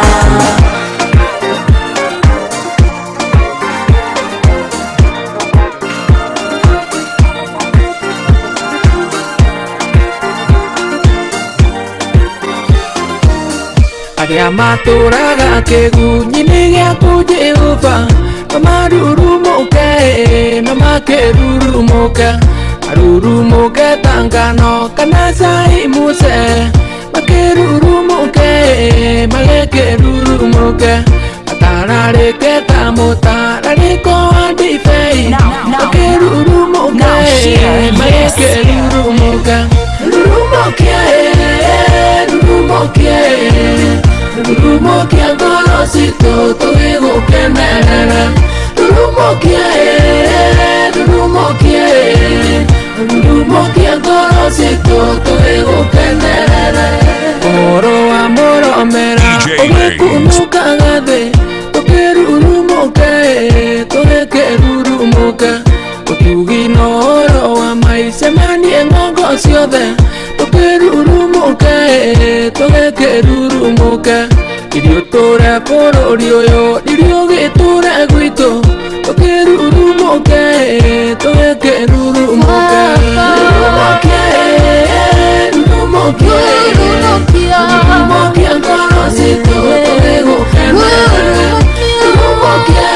arĩa matũraga kĩgunyi-inĩ gĩaku Jehova marurumũke na makĩrurumũka marurumũke ta ngano kana cai muce makĩrurumũke magĩkĩrurumũke matararĩke ta mũtararĩko wa ndibei makĩrurumũke magĩkĩrurumũka rurumũke rurumũke Rurumokia ngoro citũ tũgĩgũkenerera. Rurumokia rurumokia rurumokia ngoro citũ tũgĩgũkenerera. Ũhoro wa mũromera ũgĩkunũkaga thĩ tũkĩrurumũka tũgĩkĩrurumũka. Ũtugi na ũhoro wa maicemanie ng'ongo ciothe tũkĩrurumũka tũgĩkĩrurumũka. Irio tũre bũrũri ũyũ irio gĩtũre gwitũ tũkĩrurumũka tũgĩkĩrurumũka. Rurumokia rurumokia rurumokia ngoro citũ tũgĩgũkenerera. Rurumokia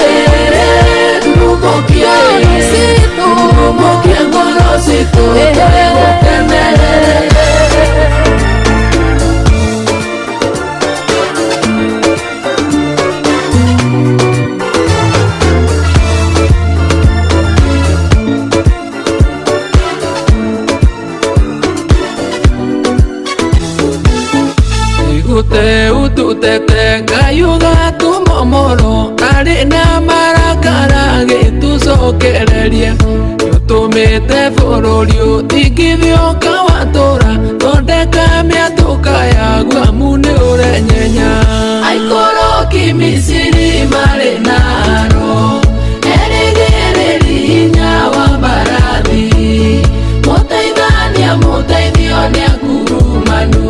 rurumokia rurumokia ngoro citũ tũgĩgũkenerera. Ututete ngayuga tumomoro ari na marakara gĩtũcokererie. Nĩũtũmĩte bũrũri ũtigithioka watũra thondeka mĩatũka ya guamu nĩ ũrenyenya. Aikũrũki Misiri marĩ naro erĩgĩrĩri hinya wa mbarathi. Mũteithania mũteithio nĩakurumanu.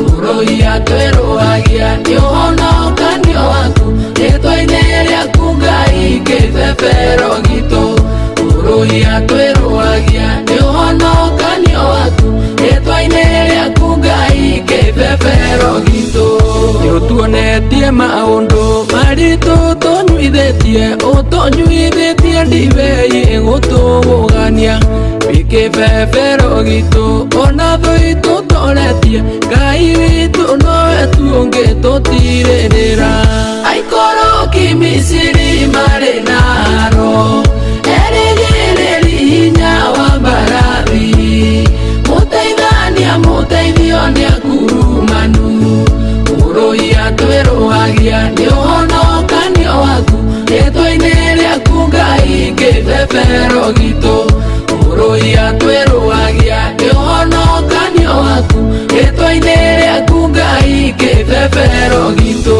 Ũrũia twĩrũagia nĩ ũhonokanio waku rĩtwa-inĩ rĩaku Ngai kĩbebero gitũ. Ũrũia twĩrũagia nĩ ũhonokanio waku rĩtwa-inĩ rĩaku Ngai kĩbebero gitũ. Nĩũtuonetie maũndũ maritũ tũnyuithĩtie ũtũnyuithĩtie ndibei gũtũgũgania. Kĩbebero gitũ ona thũitũ toretie Ngai witũ nowe tũngĩtũtirĩrĩra. Aikũrũki Misiri marĩ naro erĩgĩrĩri hinya wa mbarathi. Mũteithania mũteithio nĩakurumanu. Ũrũia twĩrũagia nĩ ũhonokanio waku rĩtwa-inĩ rĩaku Ngai kĩbebero gitũ. Ũrũia twĩrũagia nĩ ũhonokanio waku rĩtwa-inĩ rĩaku Ngai kĩbebero gitũ.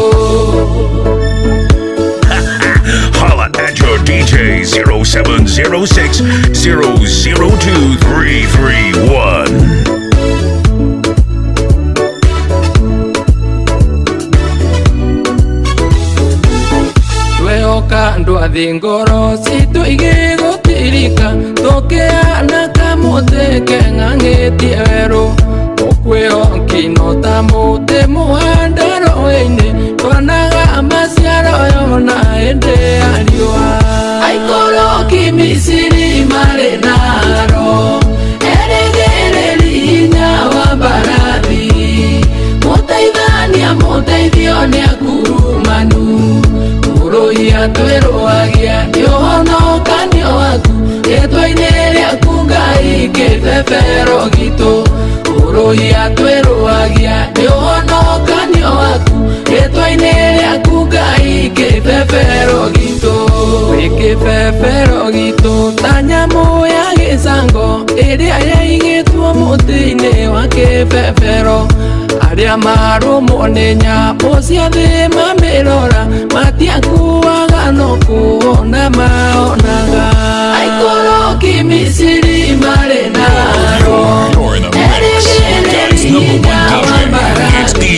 Holla at your DJ 0706 002 331. Andũ athĩ ngoro citũ igĩgũtirika tũkĩana kamũtĩ keng'ang'ĩtie werũ. Ũkwĩhoki no ta mũtĩ mũhande rũĩ-inĩ twonaga maciaro yona hĩndĩ ya riũa. Aikũrũki Misiri marĩ naro erĩgĩrĩri hinya wa mbarathi. Mũteithania mũteithio nĩakurumanu. Ũrũia twĩrũagia nĩ ũhonokanio waku rĩtwa-inĩ rĩaku Ngai kĩbebero gitũ. Ũrũia twĩrũagia nĩ ũhonokanio waku rĩtwa-inĩ rĩaku Ngai kĩbebero gitũ. Wĩ kĩbebero gitũ ta nyamũ ya gĩcango ĩrĩa yaigĩtwo mũtĩ-inĩ wa kĩbebero. Arĩa marũmwo nĩ nyamũ cia thĩ mamĩrora matiakuaga no kuona maonaga. Aikũrũki Misiri marĩ naro erĩgĩrĩri hinya wa mbarathi.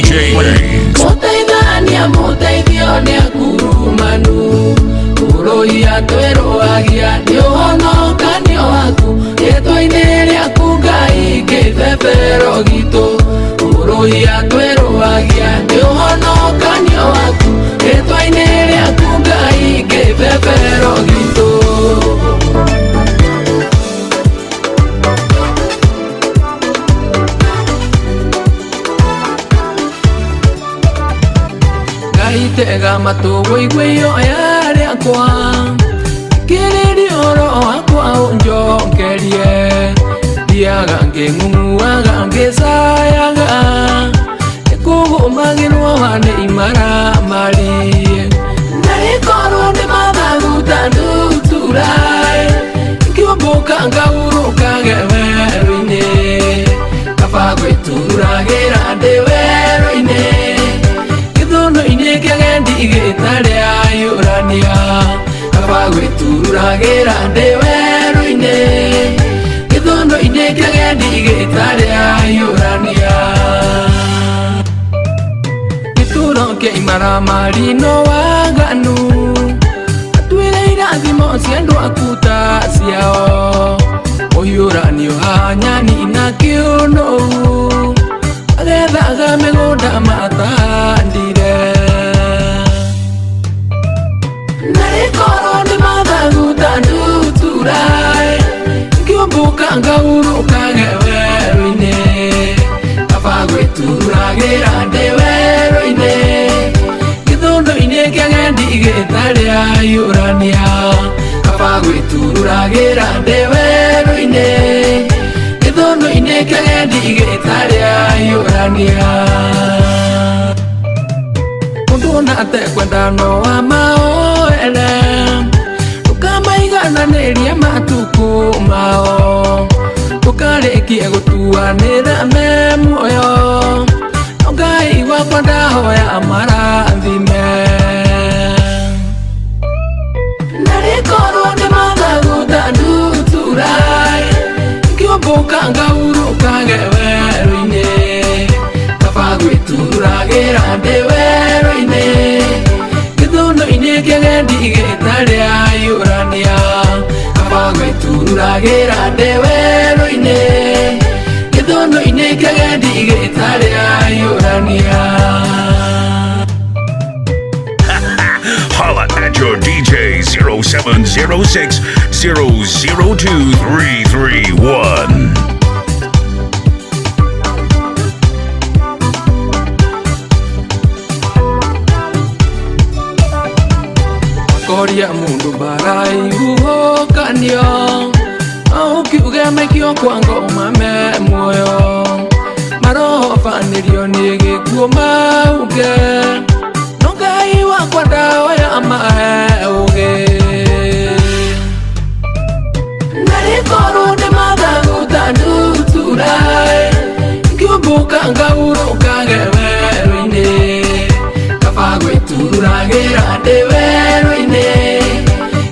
Mũteithania mũteithio nĩakurumanu. Ũrũia twĩrũagia nĩ ũhonokanio waku rĩtwa-inĩ rĩaku Ngai kĩbebero gitũ. Ũrũia twĩrũagia nĩ ũhonokanio waku rĩtwa-inĩ rĩaku Ngai kĩbebero gitũ. Ngai tega matũ wĩigue ihoya rĩakwa kĩrĩrio oro wakwa ũnjokerie. Thiaga ngĩng'ung'uaga ngĩcayaga Kugu magirwo wane imara mari Narikoro ni mathagu tandu turai Kiwaboka ngauruka geweru-ine Kaba gwitururagira ndi weru-ine Githono-ine kiagendi igitari ayurania Kaba gwitururagira ndi weru-ine Githono-ine kiagendi igitari ayurania Gituroke imara mari no waganu Atwire irathimo cia andu akuta ciao Uyuranio hanyani na kiuno Agethaga migunda matandire Narikoro ni mathagu tandu turai Kiumbuka ngauruka geweru-ine Kaba gwitururagira ndi weru-ine Githono-ine kiagendi igitari ayurania Kaba gwitururagira ndi weru-ine Githono-ine kiagendi igitari ayurania Mundu natekwenda no wa maoere Tukamaigananiria matuku mao Tukarikie gutuanira me muoyo Ngai wakwa ndahoya marathime Narikoro ni mathagu tandu turai Kiumbuka ngauruka geweru-ine Kaba gwitururagira ndi weru-ine Githono-ine kiagendi igitari ayurania Kaba gwitururagira ndi weru-ine Githono-ine kiagendi igitari ayurania Holla at your DJ 0706 002 331. Koria mundu barai uhokanio Aukiuge maikio kwa ngoma me muoyo Maroho fanirio ni gikuo mauge Ngai wakwa ndahoya mahe uge Narikoro ni mathagu tandu turai Kiumbuka ngauruka geweru-ine Kaba gwitururagira ndi weru-ine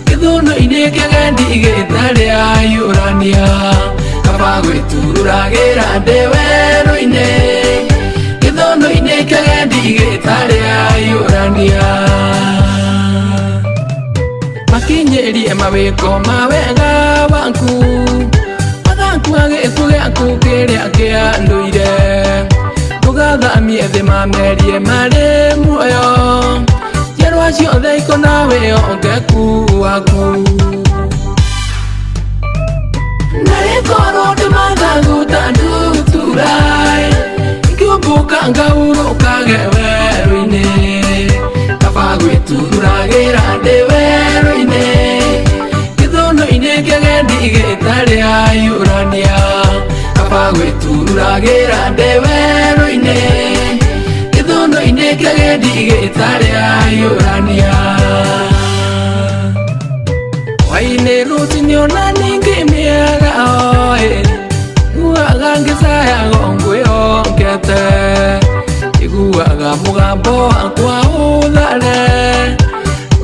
Githono-ine kiagendi igitari ayurania Kaba gwitururagira ndi weru-ine Githono-ine kiagendi igitari ayurania Makinyirie mawiko mawega waku Magakuha gitu giaku kiria kia nduire Tugathamie thi mamerie mari muoyo Njiarwa ciothe ikona wiongeku waku Narikoro ni mathagu tandu turai Kiumbuka ngauruka geweru-ine Kaba gwitururagira ndi weru-ine Githono-ine kiagendi igitari ayurania Kaba gwitururagira ndi weru-ine Githono-ine kiagendi igitari ayurania Waine rutini ona ningi miega oe Nguaga ngisaya ngwiyongete Iguaga mugambo wakwa uthare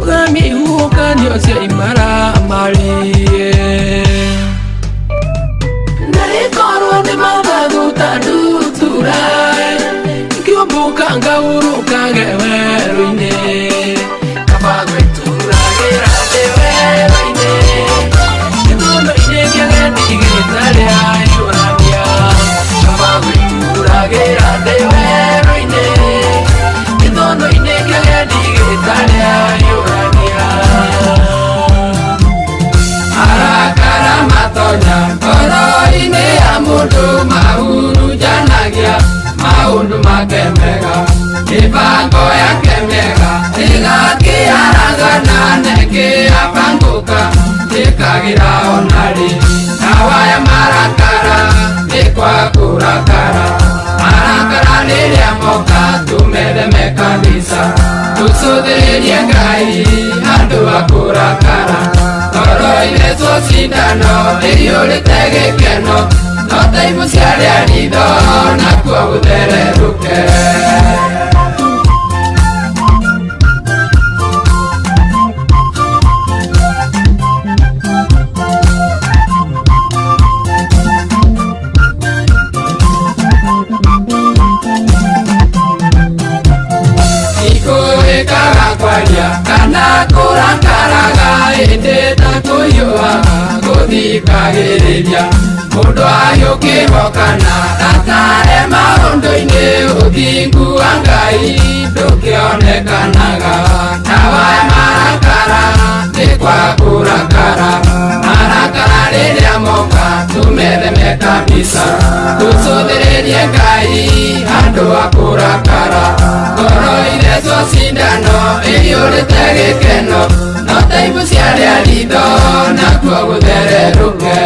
Ugamia ihukanio cia imara marie Narikoro ni mathagu tandu turai Kiumbuka ngauruka geweru-ine Kaba gwitururagira ndi weru-ine Githono-ine kiagendi igitari ayurania Kaba gwitururagira ndi weru-ine Githono-ine kiagendi igitari ayurania Arakara matonya ngoro-ine ya mundu mahurujanagia maundu make mega Mibango yake mega igakiaragana nekiabanguka ikagira onari Nawaya marakara ikwa kurakara Marakara niria moka kanisa tusuthiririe Ngai andu akurakara ngoro-inĩ tũcindano ĩiyũrĩte gĩkeno no ta ibu ciarĩa ritho nakuo gũthererũke. Kana kurakaraga indi ta kuyuaga guthikagiriria mundu ayukirwo kana atare maundu-ini uthingu wa Ngai ndukionekanaga tawa marakara ni kwa kurakara marakara riria moka tumetheme kabisa tusuthiririe Ngai andu akurakara ngoro-inĩ tũcindano ĩiyũrĩte gĩkeno no ta ibu ciarĩa ritho nakuo gũthererũke.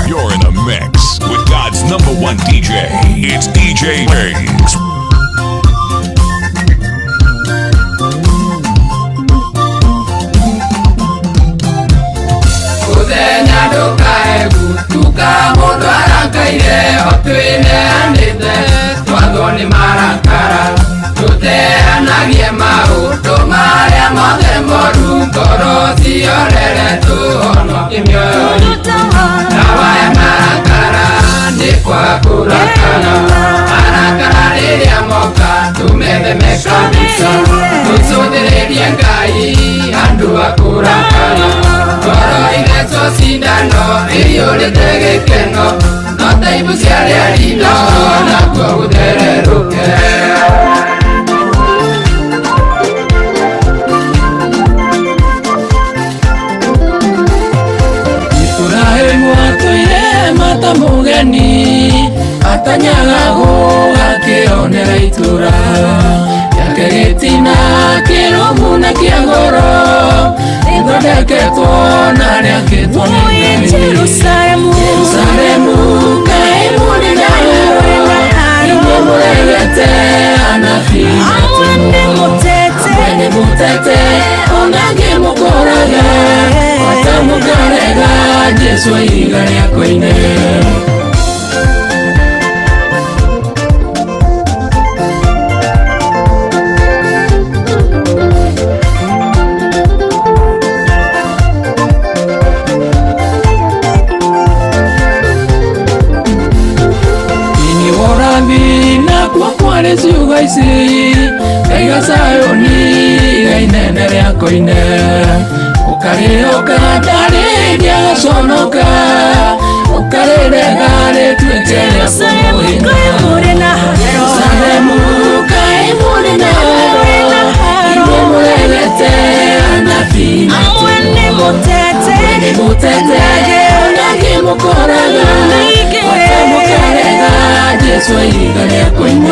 You're in a mix with God's #1 DJ. It's DJ Riggs. Kuthenya ndukaegu tuka mundu arakaire otwine anite twathwo ni marakara tuteanagie maundu maria mothe moru ngoro ciorere tuhonokie mioyo tawa ya marakara ni kwa kurakara marakara riria moka tumetheme kabisa tusuthiririe Ngai andu akurakara ngoro-inĩ tũcindano ĩiyũrĩte gĩkeno no ta ibu ciarĩa ritho nakuo gũthererũke. Iburahĩmu atũire mata mũgeni atanyaga gũgakĩonera itũra gĩake gĩtina kĩrũmu na kĩa goro ithondeketwo na rĩakĩtwo nĩ Ngai. Jerusalemu Ngai mũrĩ nayo inyuĩ mũregete anabii amwe nĩ mũtete onangĩ mũkoraga ota mũkarega Jesũ iga rĩako-inĩ. Ciugo ici Ngai Sayuni Ngai nene rĩako-inĩ ũkarĩoka ndarĩria gaconoka ũkarĩrega rĩtuĩke rĩa kũmũhĩna. Jerusalemu Ngai mũrĩ nayo inyuĩ mũregete anabii amwe nĩ mũtete onangĩ mũkoraga ota mũkarega Jesũ iga rĩako-inĩ.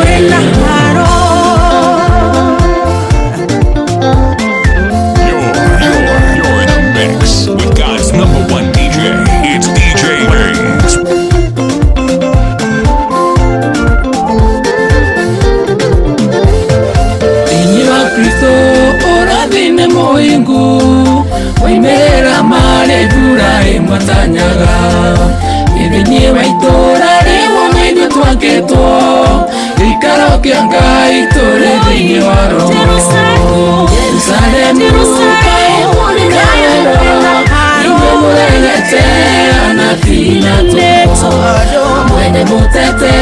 You're in a mix with God's #1 DJ. It's DJ Riggs. Thĩinĩ wa Kristo ũrathi nĩ mũhingu moimĩrĩra marĩ mbura ĩmwatanyaga thĩinĩ wa itũũra rĩmwe na ithuĩ twakĩtwo gĩikaro kĩa Ngai tũrĩ thĩinĩ wa Roho. Jerusalemu Ngai mũrĩ nayo inyuĩ mũregete anabii na tũhũ amwe nĩ mũtete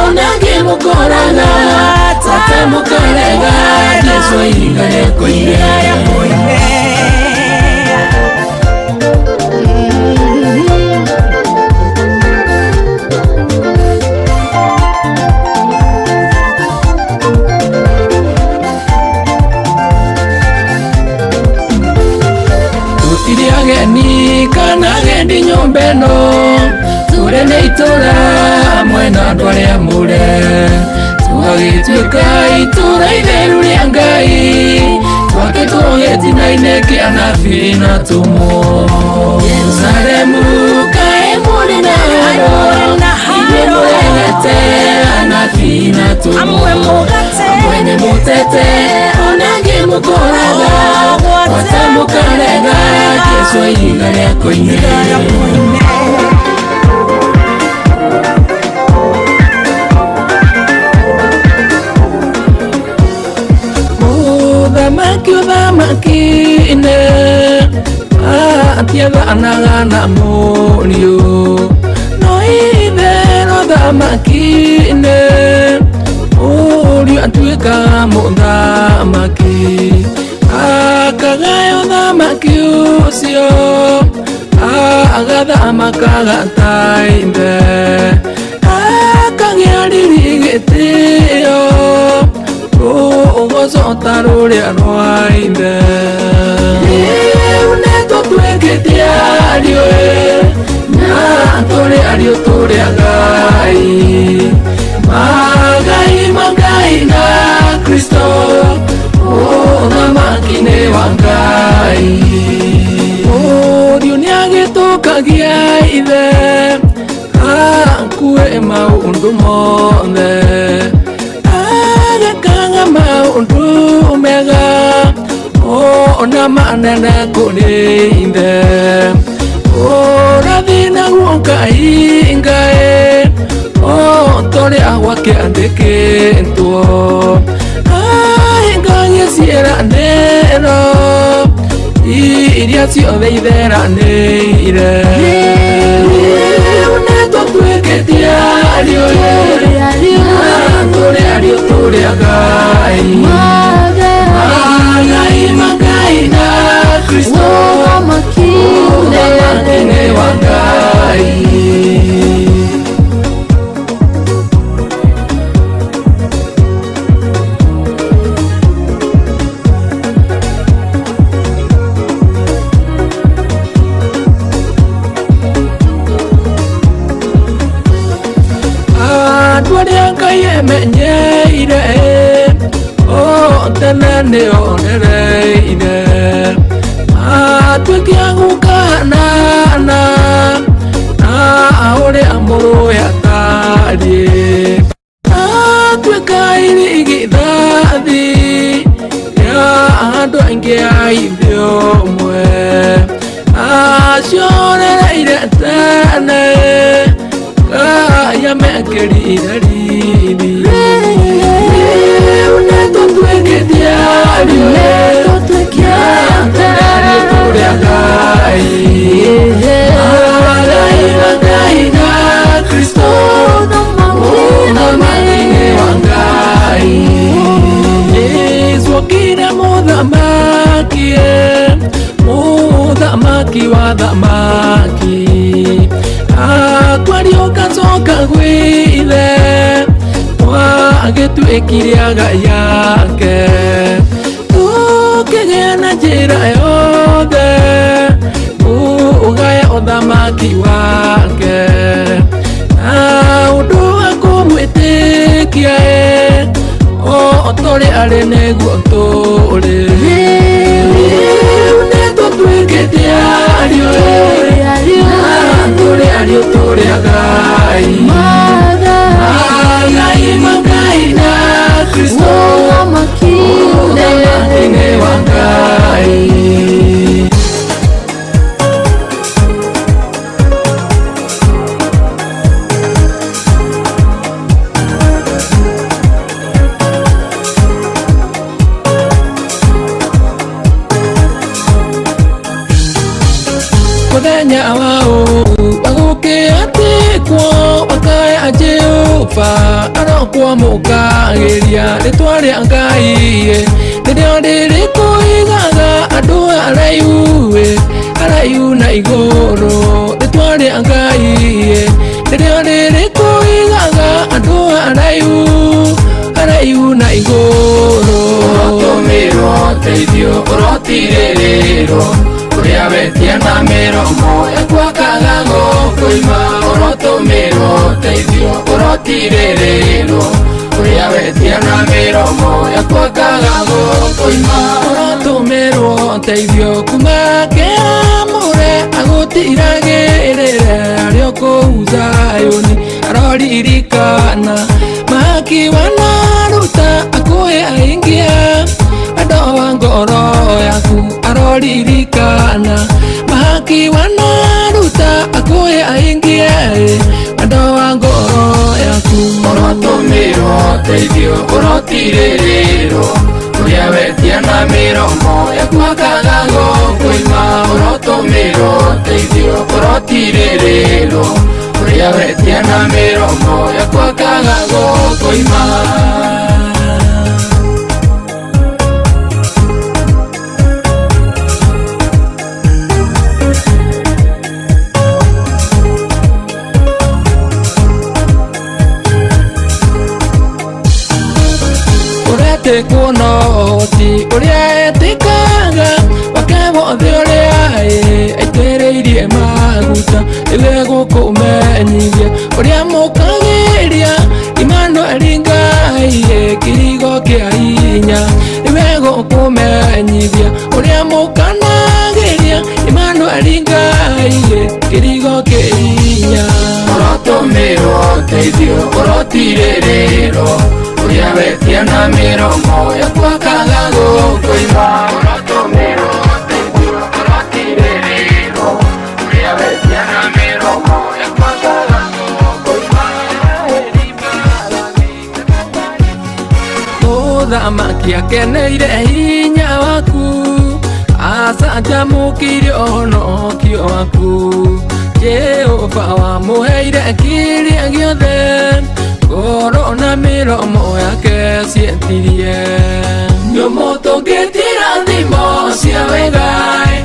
onangĩ mũkoraga ota mũkarega Jesũ iga rĩako-inĩ. Tutirĩ ageni kana agendi nyũmba ĩno tũrĩ nĩ itũũra hamwe na andũ arĩa amũre tũgagĩtuĩka itũũra itheru rĩa Ngai twakĩtwo gĩtina-inĩ kĩa anabii na atũmwo. Jerusalemu Ngai mũrĩ nayo inyuĩ mũregete fina tu amwe mugate amwe mutete onage mukoraga watamukarega Yesu ingare koine Makine atiaga anagana morio no ivero da makine orio atuika maki akagayo da makiusio agada makaga tainde akagiaririgitio Ogozo tarore anoainde Uneto tueke diario Na tore ario tore agai Magai na Kristo na makine wangai Diuniage toka giaide Kue maundu monde Maundu mega ona manene kuninde ora dina gukai tore awake andeke ntuo nganye siera nero iria ciothe itheranĩire uneto tuĩke diario tũrĩ ario tũrĩ agai magai na Kristo makine wa Ngai menyeire tenene onereire atwekiagukana na aore amoro yatari atwekairi igithathi ya andu aingi aithio mwe acionereire tene kaya mekeri irariri uneto tueke diario tũrĩ agai magai na Kristo na makine wa Ngai Yesu akire mũthamaki wa thamaki akwarioka coka gwithe agĩtuĩkire Ngai yake ũkĩgĩa na njĩra yothe ũgaya ũthamaki wake na ũndũ wa kũmwĩtĩkia tũrĩ arĩ nĩguo tũrĩ nĩtũtuĩkĩte ario tũrĩ ario tũrĩ agai magai na Kristo makine wa Ngai muthenya wao agũkĩatikwo wakaya Jehova arokwamũkagĩria rĩtwa rĩa Ngai rĩrĩa rĩrĩkũigaga andũ araihu na igũrũ rĩtwa rĩa Ngai rĩrĩa rĩrĩkũigaga andũ araihu na igũrũ ũrotũmĩrwo teithio ũrotirĩrĩrwo Uria wetia na miromo ekwakaga gũkũima ũrotũmĩrwo teithio ũrotirĩrĩrwo Uria wetia na miromo ekwakaga gũkũima ũrotũmĩrwo teithio kuma kĩamũre agũtiragĩrĩre arĩ o kũu Zayuni aroririkana mahaki wanaruta akuhe aingia endo wa ngoro yaku aroririkana mahaki wanaruta akuhe aingia endo wa ngoro yaku orotumiro teithio orotirĩrĩro uria wetia na miromo yaku akaga gũkũima orotumiro teithio orotirĩrĩro uria wetia na miromo yaku akaga gũkũima kuonoti uria etikaga wakemothe uria aitĩrĩirie maguta iwe gũkũmenyithia uria mũkagiria Emmanuel Ngai kirigo kia hinya iwe gũkũmenyithia uria mũkanagĩria Emmanuel Ngai kirigo kia hinya orotumĩrwo teithio orotirĩrĩro uria wetia na miromo yaku akaga gũkũima orotumĩrwo teithio orotirĩrĩro uria wetia na miromo yaku akaga gũkũima mũthamaki akeneire hinya waku acanjamũkire ũhonokio waku Jehova wamũheire kĩrĩa gĩothe ngoro na miromo yake cietirie nĩũmũtũngĩtira thimo cia wegai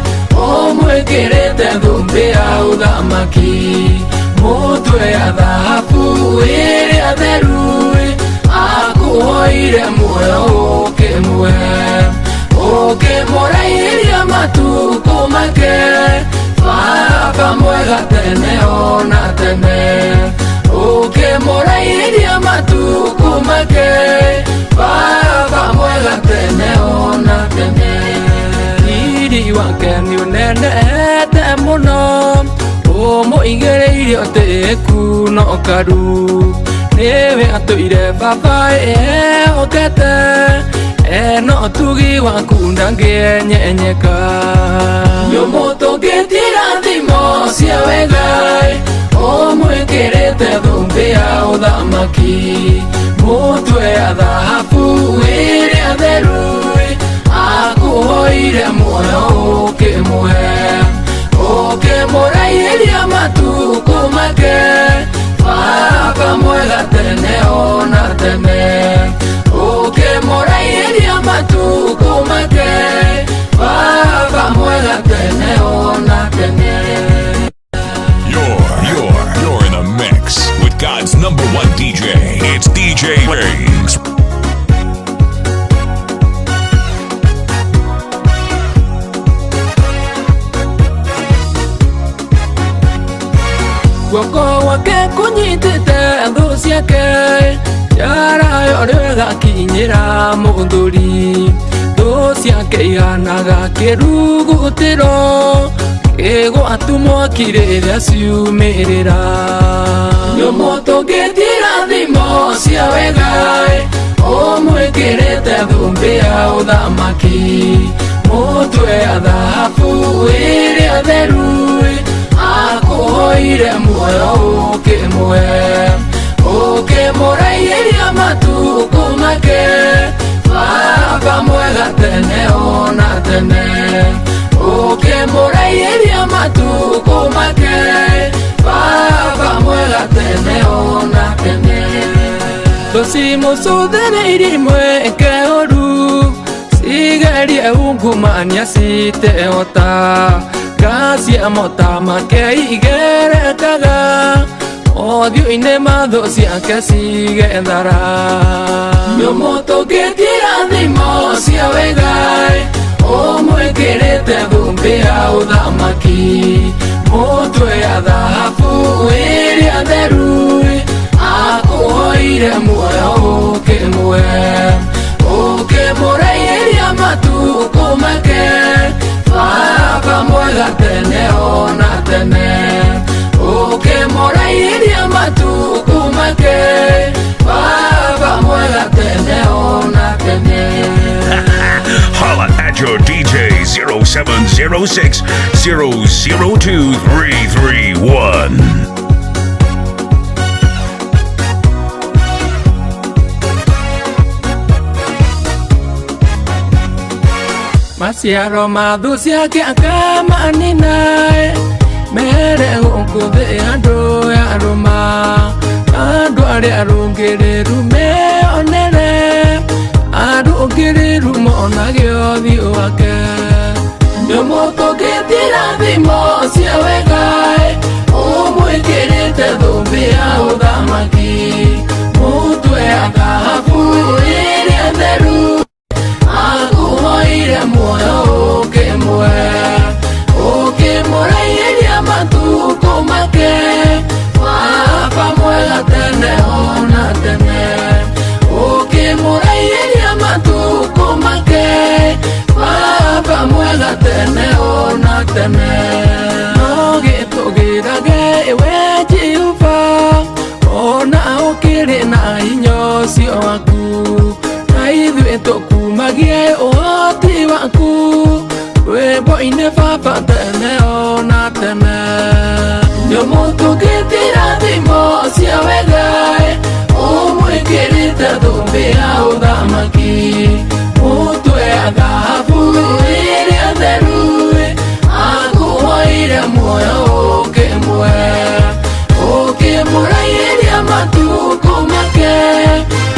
ũmwĩkĩrĩte thũmbĩ ya ũthamaki mũtwe ya thahabu ĩrĩa theru akũhoire muoyo ũkĩmũraihĩria matukũ make baba mwega tene ona tene ukimũraihĩria matukũ make baba mwega tene ona tene riri wake nĩũnenehete mũno ũmũigĩrĩire ũtĩĩku no karu nĩwe atũire baba ehokete eno ũtugi waku ndangĩenyenyeka nĩũmũtũngĩtira thimo cia wegai ũmwĩkĩrĩte thũmbĩ ya ũthamaki mũtwe ya thahabu ĩrĩa theru akũhoire muoyo ũkĩmũraihĩria matukũ make baba mwega tene ona tene ũkĩmũraihĩria matukũ make baba mwega tene ona tene. You're in a mix with God's #1 DJ. It's DJ Wings. Guoko wake kũnyitĩte thũ ciake yarayo rĩgakinyĩra mũthuri thũ ciake ihanaga kĩrugutĩro kĩgwatumwo kĩrĩrĩa ciumĩrĩra nĩũmũtũngĩtira thimo cia wegai ũmwĩkĩrĩte thũmbĩ ya ũthamaki mũtwe ya thahabu ĩrĩa theru akũhoire muoyo ũkĩmũraihĩria matukũ make baba mwega tene ona tene ũkĩmũraihĩria matukũ make baba mwega tene ona tene tũcimũcũthĩrĩirie mweke ũru cigerie ungumania citehota Kacia mota make igerekaga othiũ-inĩ mathũ ciake cigethara nĩũmũtũngĩtira thimo cia wegai ũmwĩkĩrĩte thũmbĩ ya ũthamaki mũtwe ya thahabu ĩrĩa theru akũhoire muoyo ũkĩmũraihĩria matukũ make baba mwega tene ona tene ũkĩmũraihĩria matukũ make baba 06 002 331. Masiaro madusia kia kama ninae mere unkude ado ya aroma ado are arungere rume onere ado ogere rumo onagio di oake nyomoto ke tira dimo sia wegai o moikere te dombea odamaki mutu e akafu ere anderu Aguhoire moyo oke mora iria matu komake Papa muega tene ona tene oke mora iria matu komake Papa muega tene ona tene Noge togirage ewe jiupa Ona okere na inyosi oaku Naidhu etoku magie oti waku Webo ine papa tene ona tene Nyomoto kitira dimo sia wegai Omo ikirite dumbia udamaki Mutu e agafu iri anderui Aku hoire moyo oke mura iri amatu kumake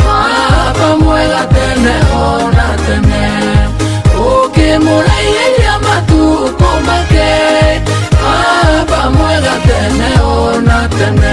Papa muega tene ona tene oke mura iri amatu kumake Papa muega tene ona tene